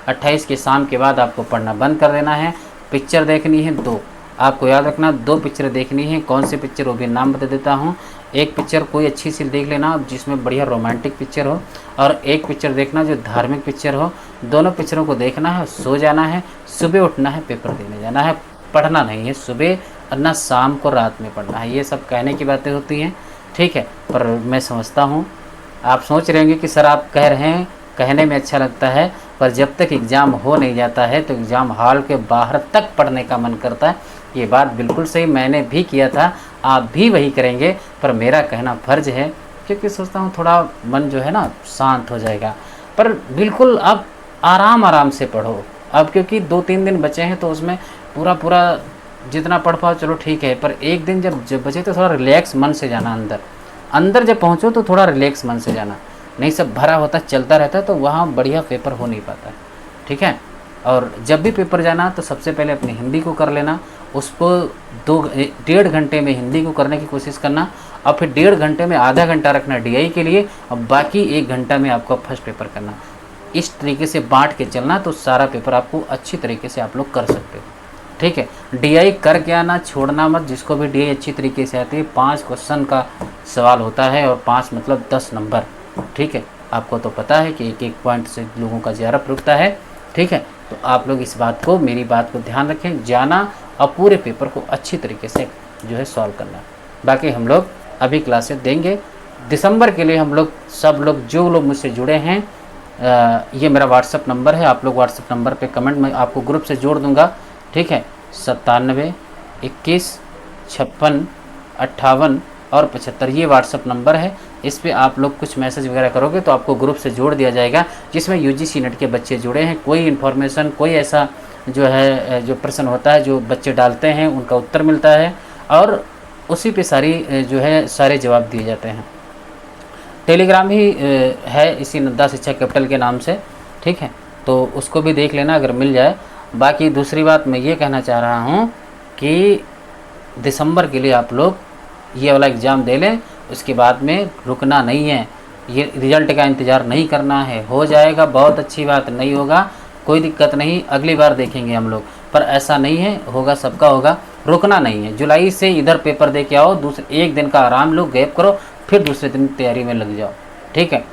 28 के शाम के बाद आपको पढ़ना बंद कर देना है। पिक्चर देखनी है 2, आपको याद रखना 2 पिक्चर देखनी है। कौन सी पिक्चर वो भी नाम बता देता हूँ। एक पिक्चर कोई अच्छी सी देख लेना जिसमें बढ़िया रोमांटिक पिक्चर हो, और एक पिक्चर देखना जो धार्मिक पिक्चर हो। दोनों पिक्चरों को देखना है, सो जाना है, सुबह उठना है, पेपर देने जाना है। पढ़ना नहीं है सुबह और ना शाम को रात में पढ़ना है। ये सब कहने की बातें होती हैं। ठीक है, पर मैं समझता हूँ आप सोच रहे होंगे कि सर आप कह रहे हैं, कहने में अच्छा लगता है, पर जब तक एग्ज़ाम हो नहीं जाता है तो एग्ज़ाम हॉल के बाहर तक पढ़ने का मन करता है। ये बात बिल्कुल सही, मैंने भी किया था, आप भी वही करेंगे। पर मेरा कहना फ़र्ज है, क्योंकि सोचता हूँ थोड़ा मन जो है ना शांत हो जाएगा। पर बिल्कुल आप आराम से पढ़ो अब, क्योंकि 2-3 दिन बचे हैं तो उसमें पूरा जितना पढ़ पाओ चलो ठीक है। पर एक दिन जब बचे तो थोड़ा रिलैक्स मन से जाना। अंदर जब पहुँचो तो थोड़ा रिलैक्स मन से जाना, नहीं सब भरा होता चलता रहता है तो वहाँ बढ़िया पेपर हो नहीं पाता है। ठीक है, और जब भी पेपर जाना तो सबसे पहले अपनी हिंदी को कर लेना। उसको 1.5 घंटे में हिंदी को करने की कोशिश करना, और फिर 1.5 घंटे में आधा घंटा रखना DI के लिए, और बाकी 1 घंटा में आपको फर्स्ट पेपर करना। इस तरीके से बांट के चलना तो सारा पेपर आपको अच्छी तरीके से आप लोग कर सकते हो। ठीक है, DI करके आना, छोड़ना मत। जिसको भी DI अच्छी तरीके से आती है, 5 क्वेश्चन का सवाल होता है और 5 मतलब 10 नंबर। ठीक है, आपको तो पता है कि एक पॉइंट से लोगों का ज़्यादा रुकता है। ठीक है, तो आप लोग इस बात को, मेरी बात को ध्यान रखें, जाना और पूरे पेपर को अच्छी तरीके से जो है सॉल्व करना। बाकी हम लोग अभी क्लासेस देंगे दिसंबर के लिए। हम लोग सब लोग जो लोग मुझसे जुड़े हैं, ये मेरा व्हाट्सअप नंबर है, आप लोग व्हाट्सअप नंबर पे कमेंट में आपको ग्रुप से जोड़ दूंगा। ठीक है, 97 21 56 58 और 75 ये व्हाट्सअप नंबर है। इस पे आप लोग कुछ मैसेज वगैरह करोगे तो आपको ग्रुप से जोड़ दिया जाएगा, जिसमें UGC नेट के बच्चे जुड़े हैं। कोई इन्फॉर्मेशन, कोई ऐसा जो है जो प्रश्न होता है जो बच्चे डालते हैं उनका उत्तर मिलता है, और उसी पे सारी जो है सारे जवाब दिए जाते हैं। टेलीग्राम ही है इसी नद्दा शिक्षा कैपिटल के नाम से। ठीक है, तो उसको भी देख लेना अगर मिल जाए। बाकी दूसरी बात मैं ये कहना चाह रहा हूँ कि दिसंबर के लिए आप लोग ये वाला एग्ज़ाम दे लें, उसके बाद में रुकना नहीं है। ये रिज़ल्ट का इंतज़ार नहीं करना है, हो जाएगा बहुत अच्छी बात, नहीं होगा कोई दिक्कत नहीं, अगली बार देखेंगे हम लोग। पर ऐसा नहीं है, होगा सबका होगा, रुकना नहीं है। जुलाई से इधर पेपर दे के आओ, दूसरे 1 दिन का आराम लो, गैप करो, फिर दूसरे दिन तैयारी में लग जाओ। ठीक है,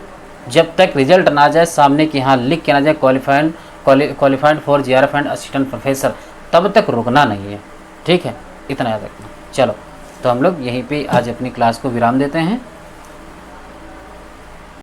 जब तक रिजल्ट ना जाए सामने कि हाँ लिख के ना जाए qualified for GRF and assistant professor, तब तक रुकना नहीं है। ठीक है, इतना याद रखना। चलो, तो हम लोग यहीं पे आज अपनी क्लास को विराम देते हैं।